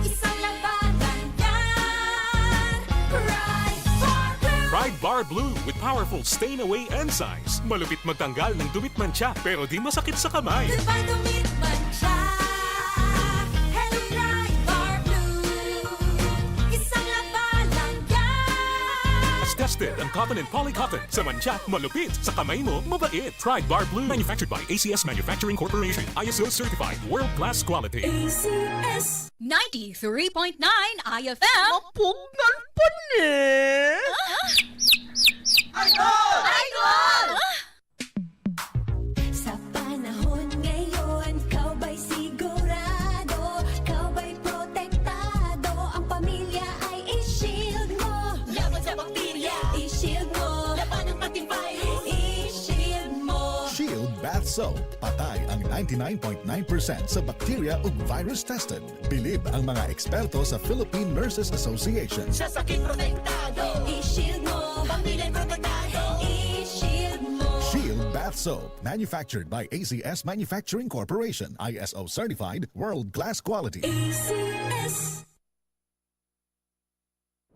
Isang labanan yan. Bright Bar Blue. Pride Bar Blue with powerful stain-away enzymes. Malupit magtanggal ng dumit mancha pero di masakit sa kamay. Goodbye to me, Mancha. Hello, Bright Bar Blue. Isang labanan yan. tested ang cotton and polycotton. Sa mancha, malupit. Sa kamay mo, mabait. Pride Bar Blue. Manufactured by ACS Manufacturing Corporation. ISO certified. World-class quality. ACS 93.9 IFM. Mapugnan pa ni! Idol! Sa panahon ngayon, kau ba'y sigurado? Kau ba'y protektado? Ang pamilya ay i-shield mo. Laban sa bakterya, i-shield mo. Laban ng pating virus, i-shield mo. Shield Bath Soap. Patay ang 99.9% sa bacteria ug virus tested. Bilib ang mga eksperto sa Philippine Nurses Association. Sa sakit protektado, i-shield mo. Pamilya protektado, i-shield mo. Shield Bath Soap. Manufactured by ACS Manufacturing Corporation. ISO certified. World-class quality. ACS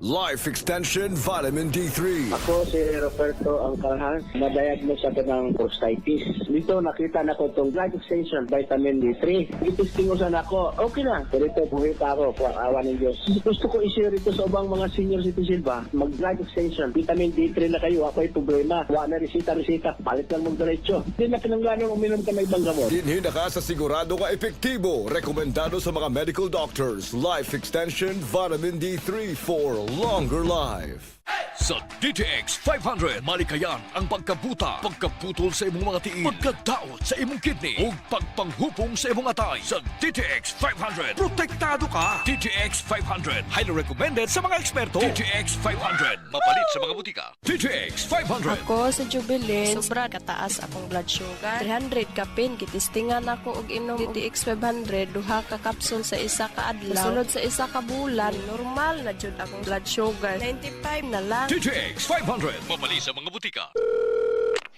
Life Extension Vitamin D3. Ako si Roberto Angkalhan, na-diagnose ako ng prostatitis. Dito nakita na ko itong Life Extension Vitamin D3. Itistingusan ako, okay na. Pero ito, puhita ako, awa ng Diyos. Gusto ko i-share ito sa ubang mga senior citizen ba? Mag-Life Extension, Vitamin D3 na kayo, ako ay problema. Wala na resita, palit lang mong diretso. Hindi na kinanglanong uminom ka ng ibang gamot. Dinhi na ka sa sigurado ka epektibo. Rekomendado sa mga medical doctors. Life Extension Vitamin D3 for longer life. Sa DTX 500, malikayan ang pagkabuta, pagkaputol sa imong mga tiil, pagkadaot sa imong kidney, ug pagpanghupong sa imong atay. Sa DTX 500, protektado ka. DTX 500, highly recommended sa mga eksperto. DTX 500, mapalit sa mga butika. DTX 500. Ako sa Jubilee, sobra kataas akong blood sugar. 300 kapin, kitistingan ako og inom DTX 500, duha ka kapsul sa isa ka adlaw. Sunod sa isa ka bulan, normal na jud akong blood sugar. 95 na lang. DTX 500, mapalit sa mga butika.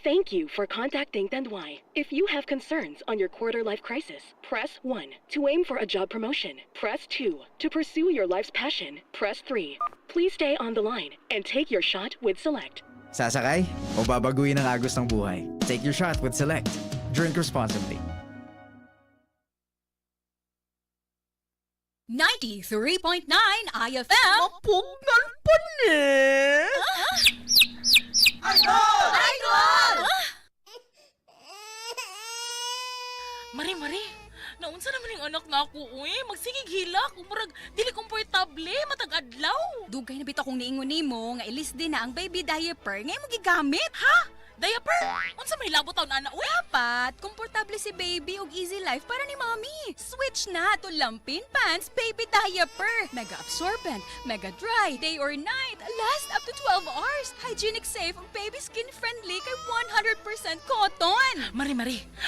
Thank you for contacting Tandwai. If you have concerns on your quarter life crisis, press 1. To aim for a job promotion, press 2. To pursue your life's passion, press 3. Please stay on the line and take your shot with Select. Sasakay o babaguhin ang agos ng buhay? Take your shot with Select. Drink responsibly. 93.9 IFM. Mapugnan pa ni! Idol! Mari, naunsa naman yung anak na ako, uy. Magsigig hilak, umurag, dili komportable, matag adlaw. Dugay na bitaw kong niingon nimo nga ilis din na ang baby diaper ngay mo gigamit. Ha? Diaper? Unsa may labot taon ana, uy? Dapat, komportable si baby og easy life para ni mommy. Switch na to Lampin Pants Baby Diaper. Mega absorbent, mega dry, day or night, last up to 12 hours. Hygienic safe ug baby skin friendly kay 100% cotton. Mari,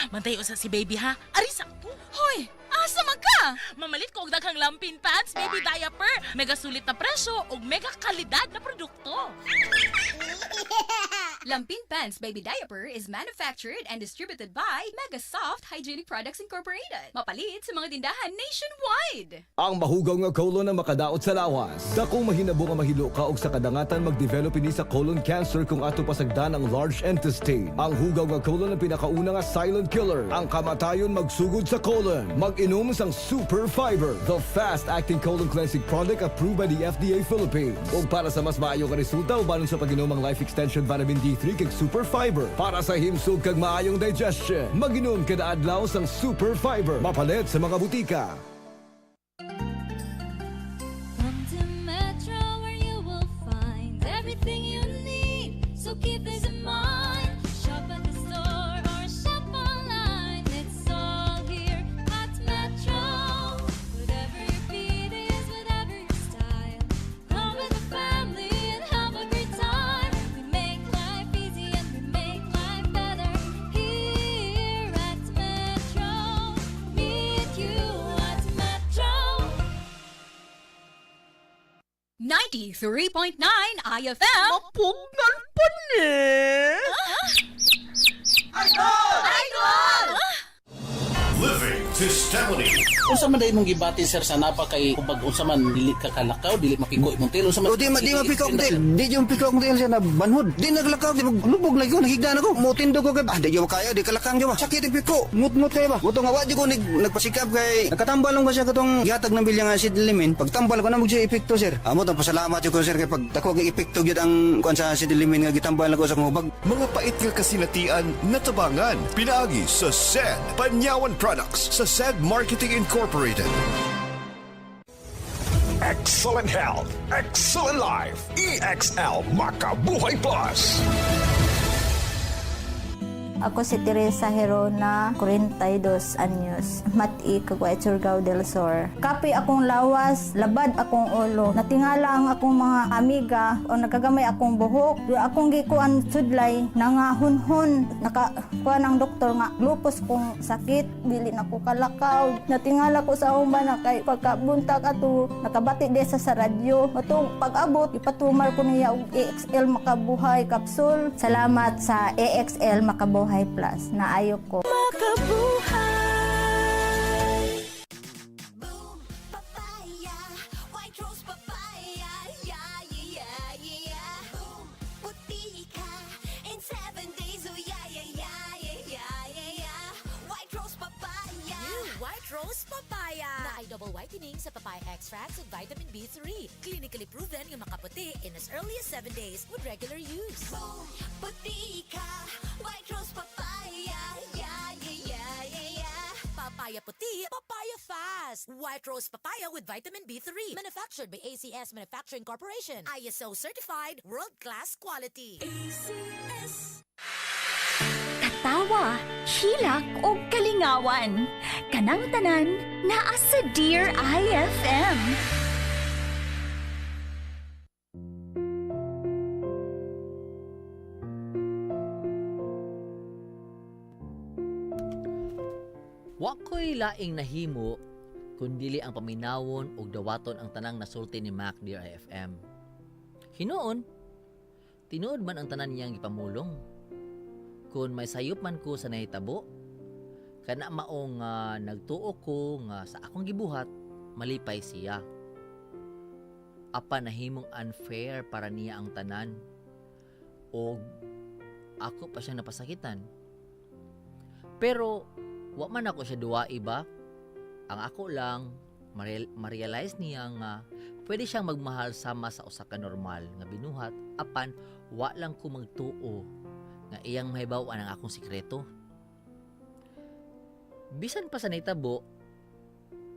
mantayo sa si baby ha. Ari sakto. Hoy, asa man ka? Mamalit ko og daghang Lampin Pants Baby Diaper. Mega sulit na presyo ug mega kalidad na produkto. Lampin Pants Baby Diaper is manufactured and distributed by Mega Soft Hygienic Products Incorporated. Mapalit sa mga tindahan nationwide. Ang mahugaw nga colon na makadaot sa lawas. Dakong mahinabo nga mahilo ka og sa kadangatan mag-develop ini sa colon cancer kung ato pasagdan ang large intestine. Ang hugaw nga colon ang pinakauna nga silent killer. Ang kamatayon magsugod sa colon. Mag-inom sang Super Fiber, the fast-acting colon cleansing product approved by the FDA Philippines. Ug para sa mas maayo nga resulta ubanon sa pag-inom ang Life Extension Vitamin D3 kag Super Fiber para sa himsog kag maayong digestion. Mag-inom kada adlaw sang Super Fiber. Mapalit sa mga butika. Come to Metro where you will find everything you need. So keep this in mind. Shop at the store or shop online. It's all here at Metro. Whatever your beat is, whatever your style. Come with the family and have a great time. We make life easy and we make life better here at Metro. Meet you at Metro. 93.9 IFM. Mapugnan pa ni! Idol! Living Testimony. Unsa man day mong gibati sir sa napa kay kubag unsa man dili ka kalakaw, dili mapiko imong tail unsa man. Di mapiko ang tail. Di yung piko ang tail siya na banhod. Di naglakaw, di maglubog lagi ko, nahigdan ako. Mutindo ko kay di yo kaya, di kalakang yo ba. Sakit yung piko. Mut kay ba. Buto nga wa di ko nagpasikap kay nakatambal lang ko siya katong gihatag ng bilyang acid limin. Pagtambal ko na mo siya epekto sir. Amo ta pasalamat ko sir kay pag dako kay epekto gyud ang kuan sa acid limin nga gitambal ko sa kubag. Mga pait nga kasinatian natabangan pinaagi sa SED Panyawan Products sa SED Marketing Incorporated. Excellent health, excellent life. EXL Makabuhay Plus. Ako si Teresa Herona, 42 anyos. Mati, Caguay, Surigao del Sur. Kapi akong lawas, labad akong ulo. Natingala ang akong mga amiga o nakagamay akong buhok. Akong gikuan sudlay, nangahunhon. Nakakuan ang doktor nga, lupus kong sakit. Dili na ko kalakaw. Natingala ko sa umban na kay pagkabuntag ato, nakabati desa sa radyo. Matong pag-abot, ipatumar ko niya og EXL Makabuhay Capsule. Salamat sa EXL Makabuhay Plus na ayok ko. Makabuhay! Boom, papaya, white rose papaya, yeah, yeah, yeah. Boom, puti ka, in 7 days, oh yeah, yeah, yeah, yeah, yeah, yeah. White rose papaya. New White Rose Papaya na ay double whitening sa papaya extracts with vitamin B3. Clinically proven nga makaputi in as early as 7 days with regular use. Boom, puti ka, white rose papaya, yeah, yeah, yeah, yeah, yeah. Papaya puti, papaya fast. White Rose Papaya with vitamin B3. Manufactured by ACS Manufacturing Corporation. ISO certified, world-class quality. ACS. Katawa, hilak o kalingawan. Kanang tanan naa sa Dear IFM. Wakoy laing nahimo kundili ang paminawon ug dawaton ang tanang nasulti ni Mac Dear IFM. Hinuon, tinuod man ang tanan niyang ipamulong. Kung may sayop man ko sa nahitabo, kana maong nagtuo ko nga sa akong gibuhat, malipay siya. Apa nahimong unfair para niya ang tanan o ako pa siyang napasakitan. Pero wa man ako siya duwa iba. Ang ako lang ma-realize niya nga pwede siyang magmahal sama sa usa ka normal nga binuhat apan wa lang ko magtuo nga iyang mahibaw-an ang akong sikreto. Bisan pa sa nahitabo,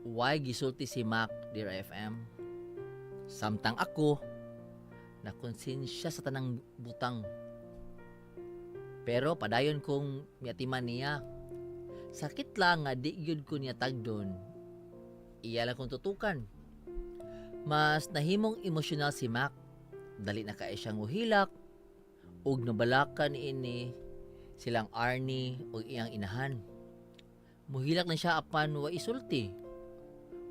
why gisulti si Mac Dear IFM. Samtang ako nakonsensya sa tanang butang. Pero padayon kong miyatiman niya. Sakit lang nga di gyud ko niya tagdon. Iya lang kong tutukan. Mas nahimong emosyonal si Mac. Dali na kaya siyang uhilak. Ug nabalakan ini silang Arnie o iyang inahan. Muhilak na siya apan wa isulti.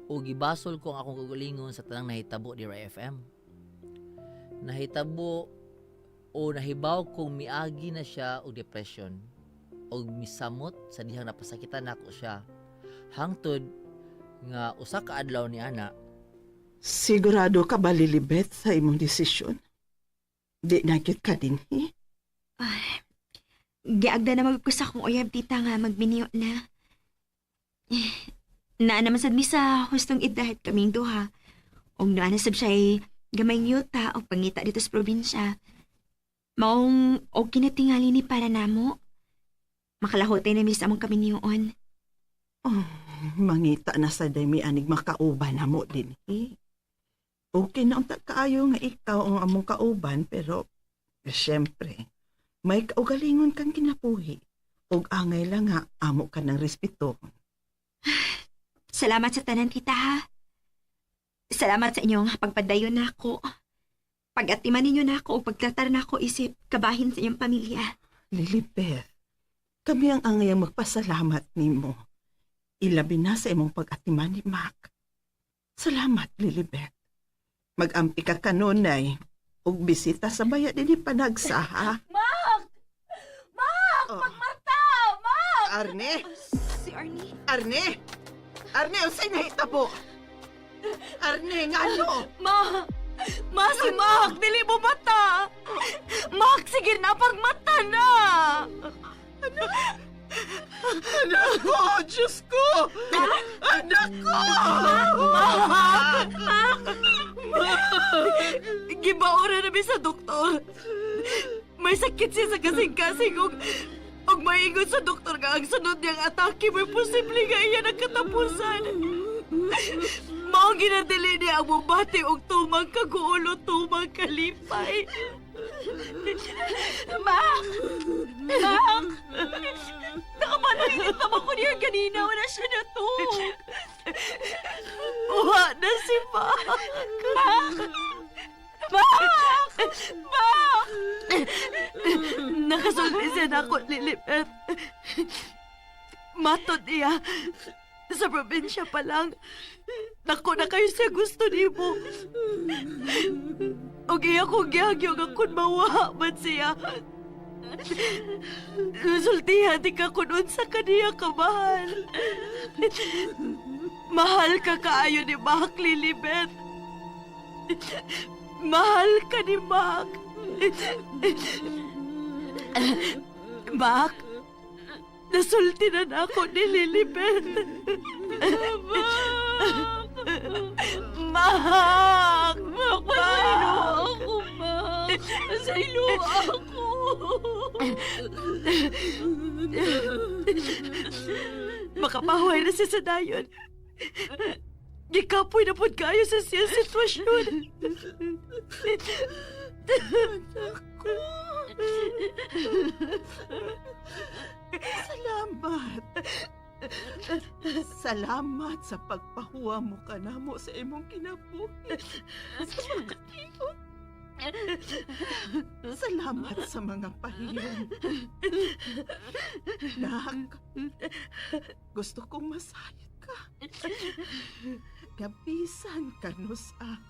Ug gibasol ko ang akong kagalingon sa tanang nahitabo Dear IFM. Nahitabo o nahibaw kong miagi na siya og depression. O misamot sa dihang napasakitan nako siya hangtod nga usa ka adlaw ni ana. Sigurado ka ba Lilibet sa imong desisyon? Di na gyud ka dinhi? Ay, giagda na magkusa kong uyab tita nga magbiniyo na. Naa naman sad mi sa hustong edad kaming duha. Og naa na sab siya gamay yuta o pangita dito sa probinsya. Maong og kinatingali ni para namo. Makalahote na mis among kami niyoon. Oh, mangita na sa dami anig makauban na mo din. Okay na ang kaayo nga ikaw ang among kauban pero syempre may kaugalingon kang kinapuhi. Og angay lang nga amo ka ng respeto. Salamat sa tanan tita ha. Salamat sa inyong pagpadayon na ako. Pag-atiman ninyo na ako o pagtratar na ako isip kabahin sa inyong pamilya. Lilibet, kami ang angayang magpasalamat nimo. Ilabi na sa imong pag-atiman ni Mac. Salamat, Lilibet. Mag-ampi ka kanunay ug bisita sa baya din Panagsa, ha? Mac! Mac! Oh. Magmata! Mac! Arne! Si Arnie? Arne! Arne, usay na hitabo. Arne, nga ano? Ma, si Mac, dili mo mata. Mac, sige na, pagmata na. Anak ko, Diyos ko! Anak ko! Gibaura na sa doktor. May sakit siya sa kasing-kasing og maingon sa doktor nga ang sunod niyang atake may posible nga iya nagkatapusan. Mao ginadali niya ang mubati og tumang kaguulo, tumang kalipay. Mak! Nakapanahingit naman ko niya ganina. Wala siya natug. Uha na si Mak! Mak! Nakasulti siya na ako, Lilibet. Matod niya. Sa probinsya pa lang. Nako na kayo siya gusto ni mo. Og iya kong gihagyog akong mawaha man siya. Sultihan di ka kung unsa ka niya kamahal. Mahal ka kaayo ni Mac, Lilibet. Mahal ka ni Mac. Mac, nasulti na ako ni Lilibet. Mac! Mac, masaylo ako, Mac! Masaylo ako! Makapahuay na siya sa dayon. Gikapoy na po kayo sa siyang sitwasyon. Salamat. Salamat sa pagpahuwa mo ka namo sa imong kinabuhi. Sa mga tiyo. Salamat sa mga pahiyon. Nak, gusto kong masayat ka. Gabisan ka, Nusa.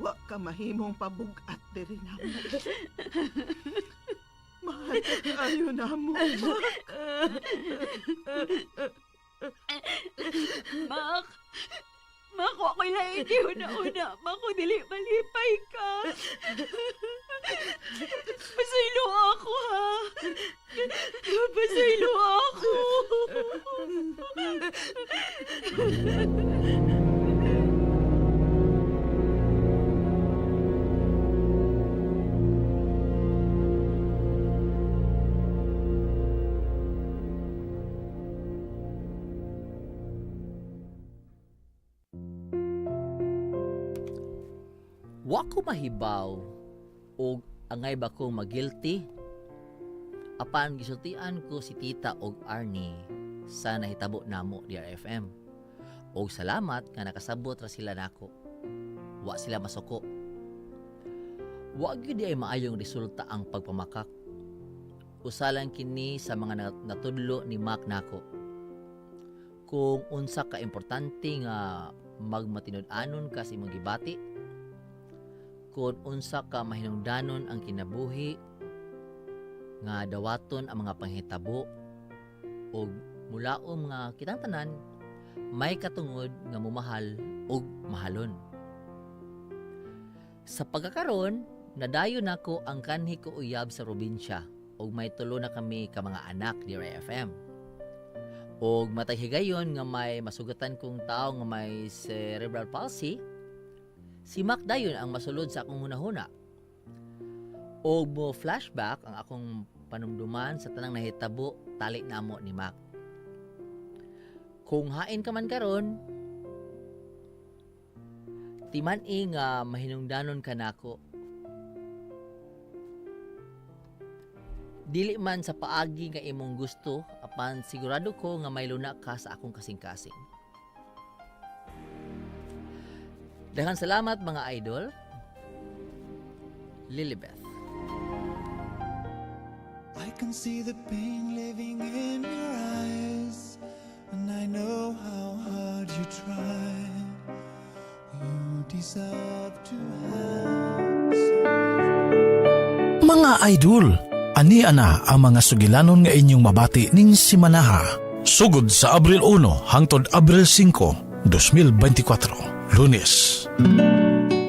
Wa ka mahimong pabugat diri namo. Mahal ka kayo namo, Mac! Mac, wa ko'y laiti una-una. Mac, kung dili malipay ka. Pasaylo ako, ha? Pasaylo ako. Wa ko mahibaw og angay ba ko magilty apan gisultian ko si Tita og Arnie sa nahitabo namo di RFM. Og salamat nga nakasabot ra sila nako. Wa sila masuko. Wa gyud ay maayong resulta ang pagpamakak. Usalan kini sa mga natudlo ni Mac nako. Kung unsa ka importante nga magmatinud-anon ka sa imong gibati, kung unsa ka mahinungdanon ang kinabuhi, nga dawaton ang mga panghitabo, o mulaom nga kitang tanan, may katungod nga mumahal o mahalon. Sa pagkakaroon, nadayon nako ang kanhi ko uyab sa probinsya, o may tulo na kami ka mga anak di RFM. O matay higayon nga may masugatan kong tao nga may cerebral palsy, si Mac dayon ang masulod sa akong hunahuna. O mo flashback ang akong panumduman sa tanang nahitabo tali namo ni Mac. Kung hain ka man karon, timan-i nga mahinungdanon ka nako. Dili man sa paagi nga imong gusto, apan sigurado ko nga may luna ka sa akong kasing-kasing. Daghang salamat mga idol. Lilibeth. I can see the pain living in your eyes, and I know how hard you tried. You deserve to have Mga idol, ani ana ang mga sugilanon nga inyong mabati ning si Manaha. Sugod sa Abril 1 hangtod Abril 5, 2024, Lunes.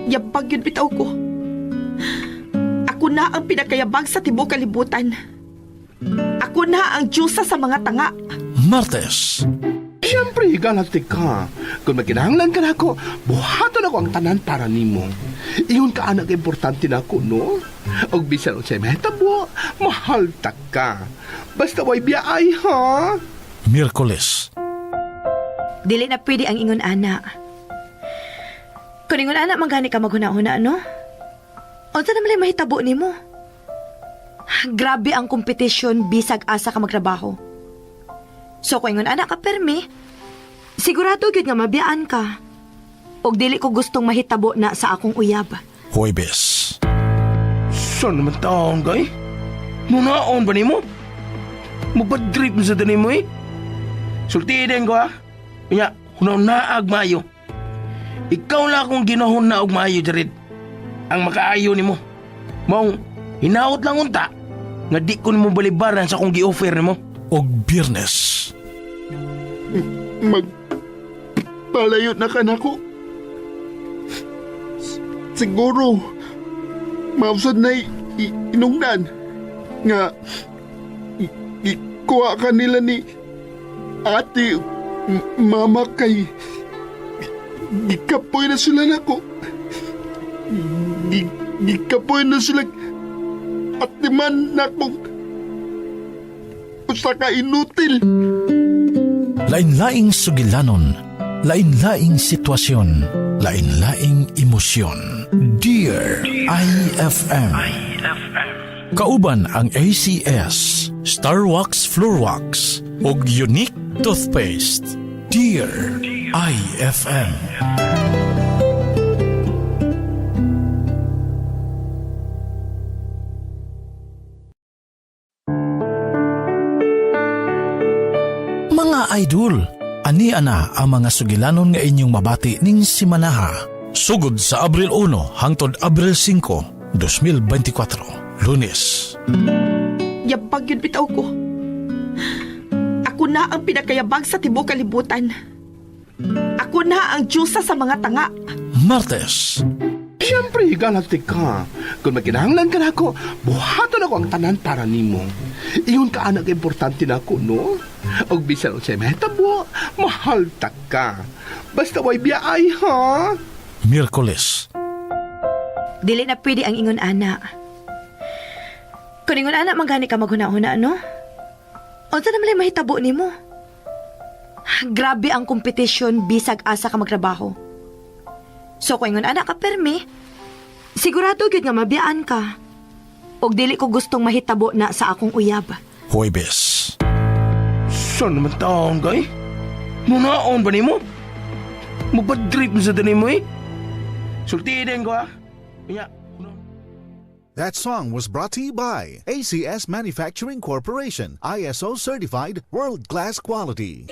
Yabag yun bitaw ko. Ako na ang pinakayabag sa tibuok kalibutan. Ako na ang Diyosa sa mga tanga. Martes. Siyempre, galaktik ka. Kung magkinahanglan ka na ako, buhaton ako ang tanan para nimo. Iyon ka anak importante na ako, no? Og bisan sa mahitabo, mahal ta ka. Basta way biyaay, ha? Miyerkules. Dili na pwede ang ingon ana. Kung ingon ana, manggani ka maghuna-huna, no? Unsa naman may mahitabo nimo? Grabe ang kompetisyon bisag asa ka magtrabaho. So kung ingon ana ka permi, sigurado gyud nga mabiyaan ka. Og dili ko gustong mahitabo na sa akong uyab. Huwebes. Saan naman taong kay? Nunaon ba nimo? Mabadrip na sa tanim mo, eh? Sultiden ko, ha? Kanya, hunaw naag mayo. Ikaw lang akong ginahon na og mayo, Jared. Ang makaayo ni mo. Maong, hinaot lang unta, nga di ko nimo balibaran sa akong gi-offer ni mo. Og Biyernes. Palayot na ka na ko. Siguro, mausad na inungdan nga ikuha ka nila ni ate mama kay gikapoy na sila na ko. Gikapoy na sila at timan na kong usa ka inutil. Lain-laing sugilanon, lain-laing sitwasyon, lain-laing emosyon. Dear IFM. Kauban ang ACS, Starwax Floor Wax, ug Unique Toothpaste. Dear IFM. Mga idol, ani ana ang mga sugilanon nga inyong mabati ning simanaha. Sugod sa Abril 1 hangtod Abril 5, 2024, Lunes. Yabag yun bitaw ko. Ako na ang pinakayabag sa tibuok kalibutan. Ako na ang Diyosa sa mga tanga. Martes. Siyempre, galaktik ka. Kung magkinahanglan ka na ako, buhaton ako ang tanan para nimo. Iyon ka anak importante na ako, no? Og bisan sa mahitabo, mahal ta ka. Basta way biyaay, ha? Miyerkules. Dili na pwede ang ingon ana. Kung ingon ana, manggani ka maghuna-huna, no? Unsa naman may mahitabo nimo? Grabe ang kompetisyon bisag asa ka magtrabaho. So kung ingon ana ka permi, sigurado gyud nga mabiyaan ka. Og dili ko gustong mahitabo na sa akong uyab. Huwebes. Saan naman taong kay? Nunaon ba nimo? Mabadrip na sa tanim mo, eh? Sultiden ko, ha? Kanya, That song was brought to you by ACS Manufacturing Corporation, ISO certified world-class quality.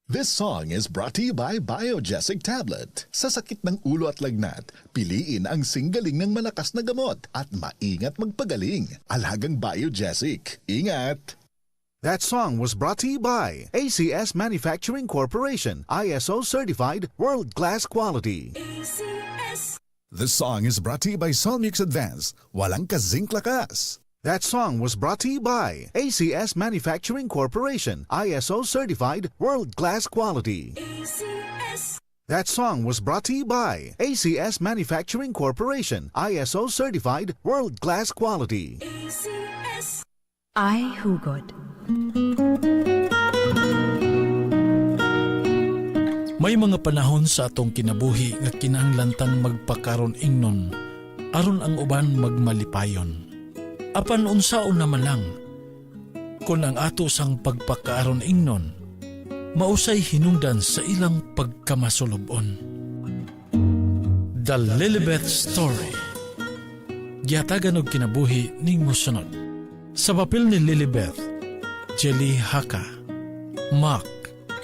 This song is brought to you by Biogesic Tablet. Sa sakit ng ulo at lagnat, piliin ang singgaling ng malakas na gamot at maingat magpagaling. Alagang Biogesic. Ingat! That song was brought to you by ACS Manufacturing Corporation, ISO certified world-class quality. This song is brought to you by Solmux Advance. Walang kasing lakas. That song was brought to you by ACS Manufacturing Corporation, ISO certified world-class quality. That song was brought to you by ACS Manufacturing Corporation, ISO certified world-class quality. Ay, hugod. May mga panahon sa atong kinabuhi nga kinahanglan magpakaron ingnon aron ang uban magmalipayon. Apan unsaon naman lang kun ang ato sang pagpakaaron ingnon mausay hinungdan sa ilang pagkamasulubon. The Lilibeth Story. Gihatagan og kinabuhi ning mosunod. Sa papel ni Lilibeth, Jelly Haka, Mac,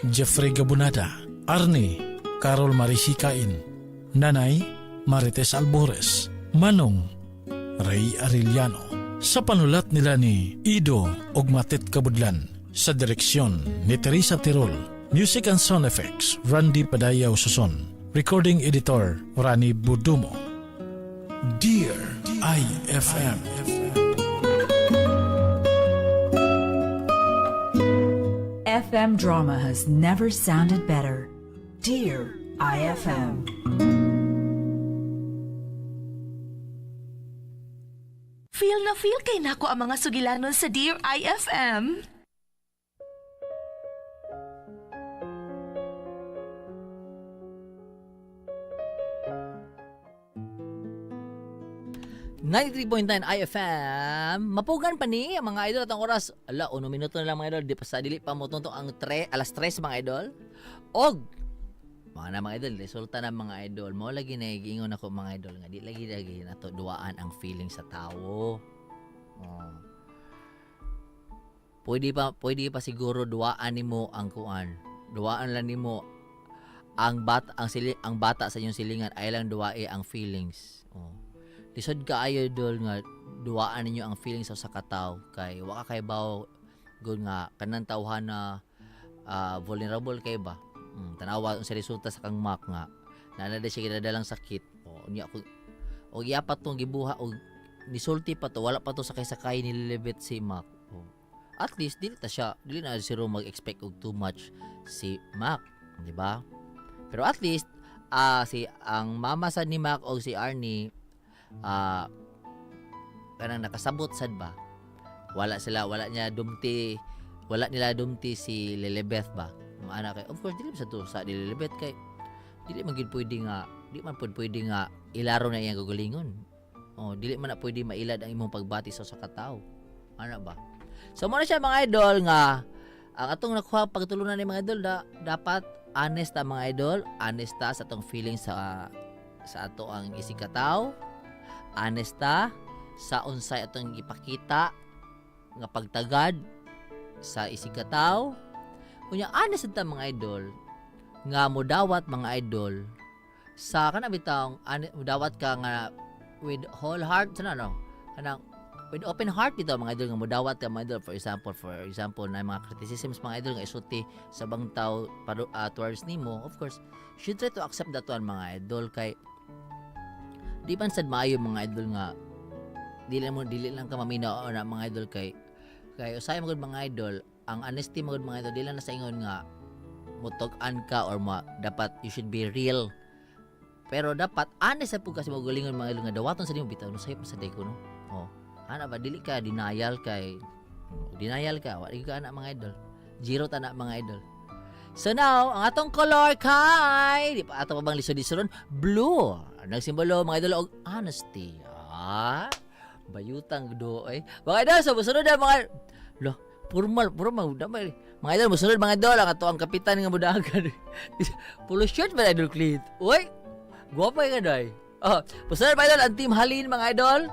Jeffrey Gabunada, Arnie, Carol Marisikain, Nanay, Marites Albores, Manong, Ray Arellano. Sa panulat nila ni Ido og Matit Kabudlan, Sa direksyon ni Teresa Tirol. Music and sound effects, Randy Padayaw Suson. Recording editor, Rani Budumo. Dear IFM. FM drama has never sounded better. Dear IFM. Feel na feel kay nako ang mga sugilanon sa Dear IFM. IFM. Mapugan pa ni ang mga idol at ang oras. 1 minuto na lang mga idol. Di pa sa dili pa mo tunto ang alas 3 mga idol. Og mga idol, resulta ng mga idol. Mo lagi na giingon ako mga idol nga di lagi nato duaan ang feeling sa tawo. Oh. Pwede pa siguro duaan nimo ang kuan. Duaan lang nimo ang bata sa inyong silingan ay lang duae ang feelings. Oh. Lisod ka ayo idol nga duaan ninyo ang feelings sa kataw kay wa ka kay baw good nga kanang tawhan na vulnerable kay ba. Tanawa sa resulta sa kang mak nga nalada siya kinadalang sakit. Unya ako og iyapat tong gibuha og nisulti pa to wala pa to sakay nililibet si Mac. At least dili na si Ro mag-expect og too much si Mac, di ba? Pero at least si ang mama sad ni Mac og si Arnie kanang nakasabot sad ba wala nila dumti si Lilibeth ba mga anak kay of course dili sa to sa Lilibeth kay dili man gid pwede nga ilaro na iyang gugulingon dili man na pwede mailad ang imong pagbati sa katao ana ba so mo na siya mga idol nga ang atong nakuha pagtulunan ni mga idol dapat honest ta mga idol honest ta sa atong feeling sa ato ang isikataw honesta sa unsay atong ipakita nga pagtagad sa isikataw. Kunya honest ta mga idol nga modawat mga idol sa kana bitang modawat ka nga with whole heart kanang with open heart bitaw mga idol nga modawat ka mga idol for example na mga criticisms mga idol nga isulti sa bang tawo towards nimo of course should try to accept that one mga idol kay di man sad maayo mga idol nga dili lang ka maminaw na mga idol kay usay magud mga idol ang honesty magud mga idol dili na sa ingon nga mutog-an ka or dapat you should be real pero dapat honest sa pud kasi magalingon mga idol nga dawaton sa nimo bitaw no sayop sa day ko no ana ba dili ka denial ka wa ka ana mga idol zero ta na mga idol. So now, ang atong color kay, di pa ato pa bang lisod-lisod blue. Nagsimbolo mga idol og honesty. Bayutang do ay. Mga idol, so musunod na mga formal damay. Mga idol, musunod mga idol ang ato ang kapitan nga mudagan. Polo shirt ba idol Clint? Uy. Guwapo ka day. Musunod mga idol ang team Halin mga idol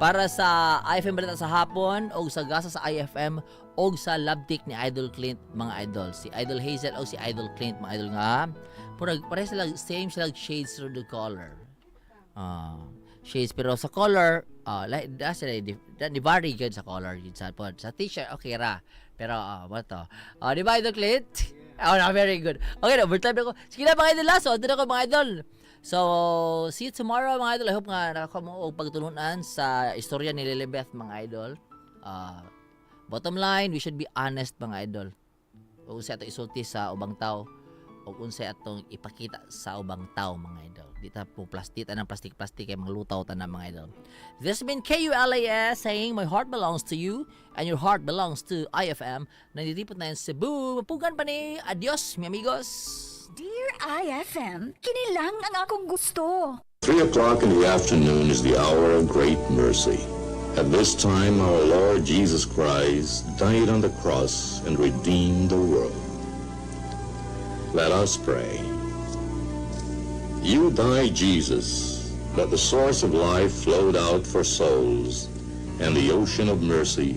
para sa IFM Balita sa hapon o sa gasa sa IFM o sa labtik ni Idol Clint mga idol. Si Idol Hazel o si Idol Clint mga idol nga. Pare sila same sila shades through the color. Shades pero sa color like di vary good sa color yun sa t-shirt okay ra. Pero what to? Di ba Idol Clint? Very good. Okay na, overtime na ko. Sige na mga idol last. So, na ko mga idol. So, see you tomorrow mga idol. I hope nga nakakuha mo og pagtulunan sa istorya ni Lilibeth mga idol. Bottom line, we should be honest mga idol. O unsay atong isulti sa ubang tao o unsay atong ipakita sa ubang tao mga idol. Di ta po plastic kay mga lutaw ta na mga idol. This has been KULAS saying my heart belongs to you and your heart belongs to IFM. Nanditipot na yan Cebu. Mapugan pa ni. Adios, mi amigos. Dear IFM, kinilang ang akong gusto. 3 o'clock in the afternoon is the hour of great mercy. At this time, our Lord Jesus Christ died on the cross and redeemed the world. Let us pray. You died, Jesus, that the source of life flowed out for souls, and the ocean of mercy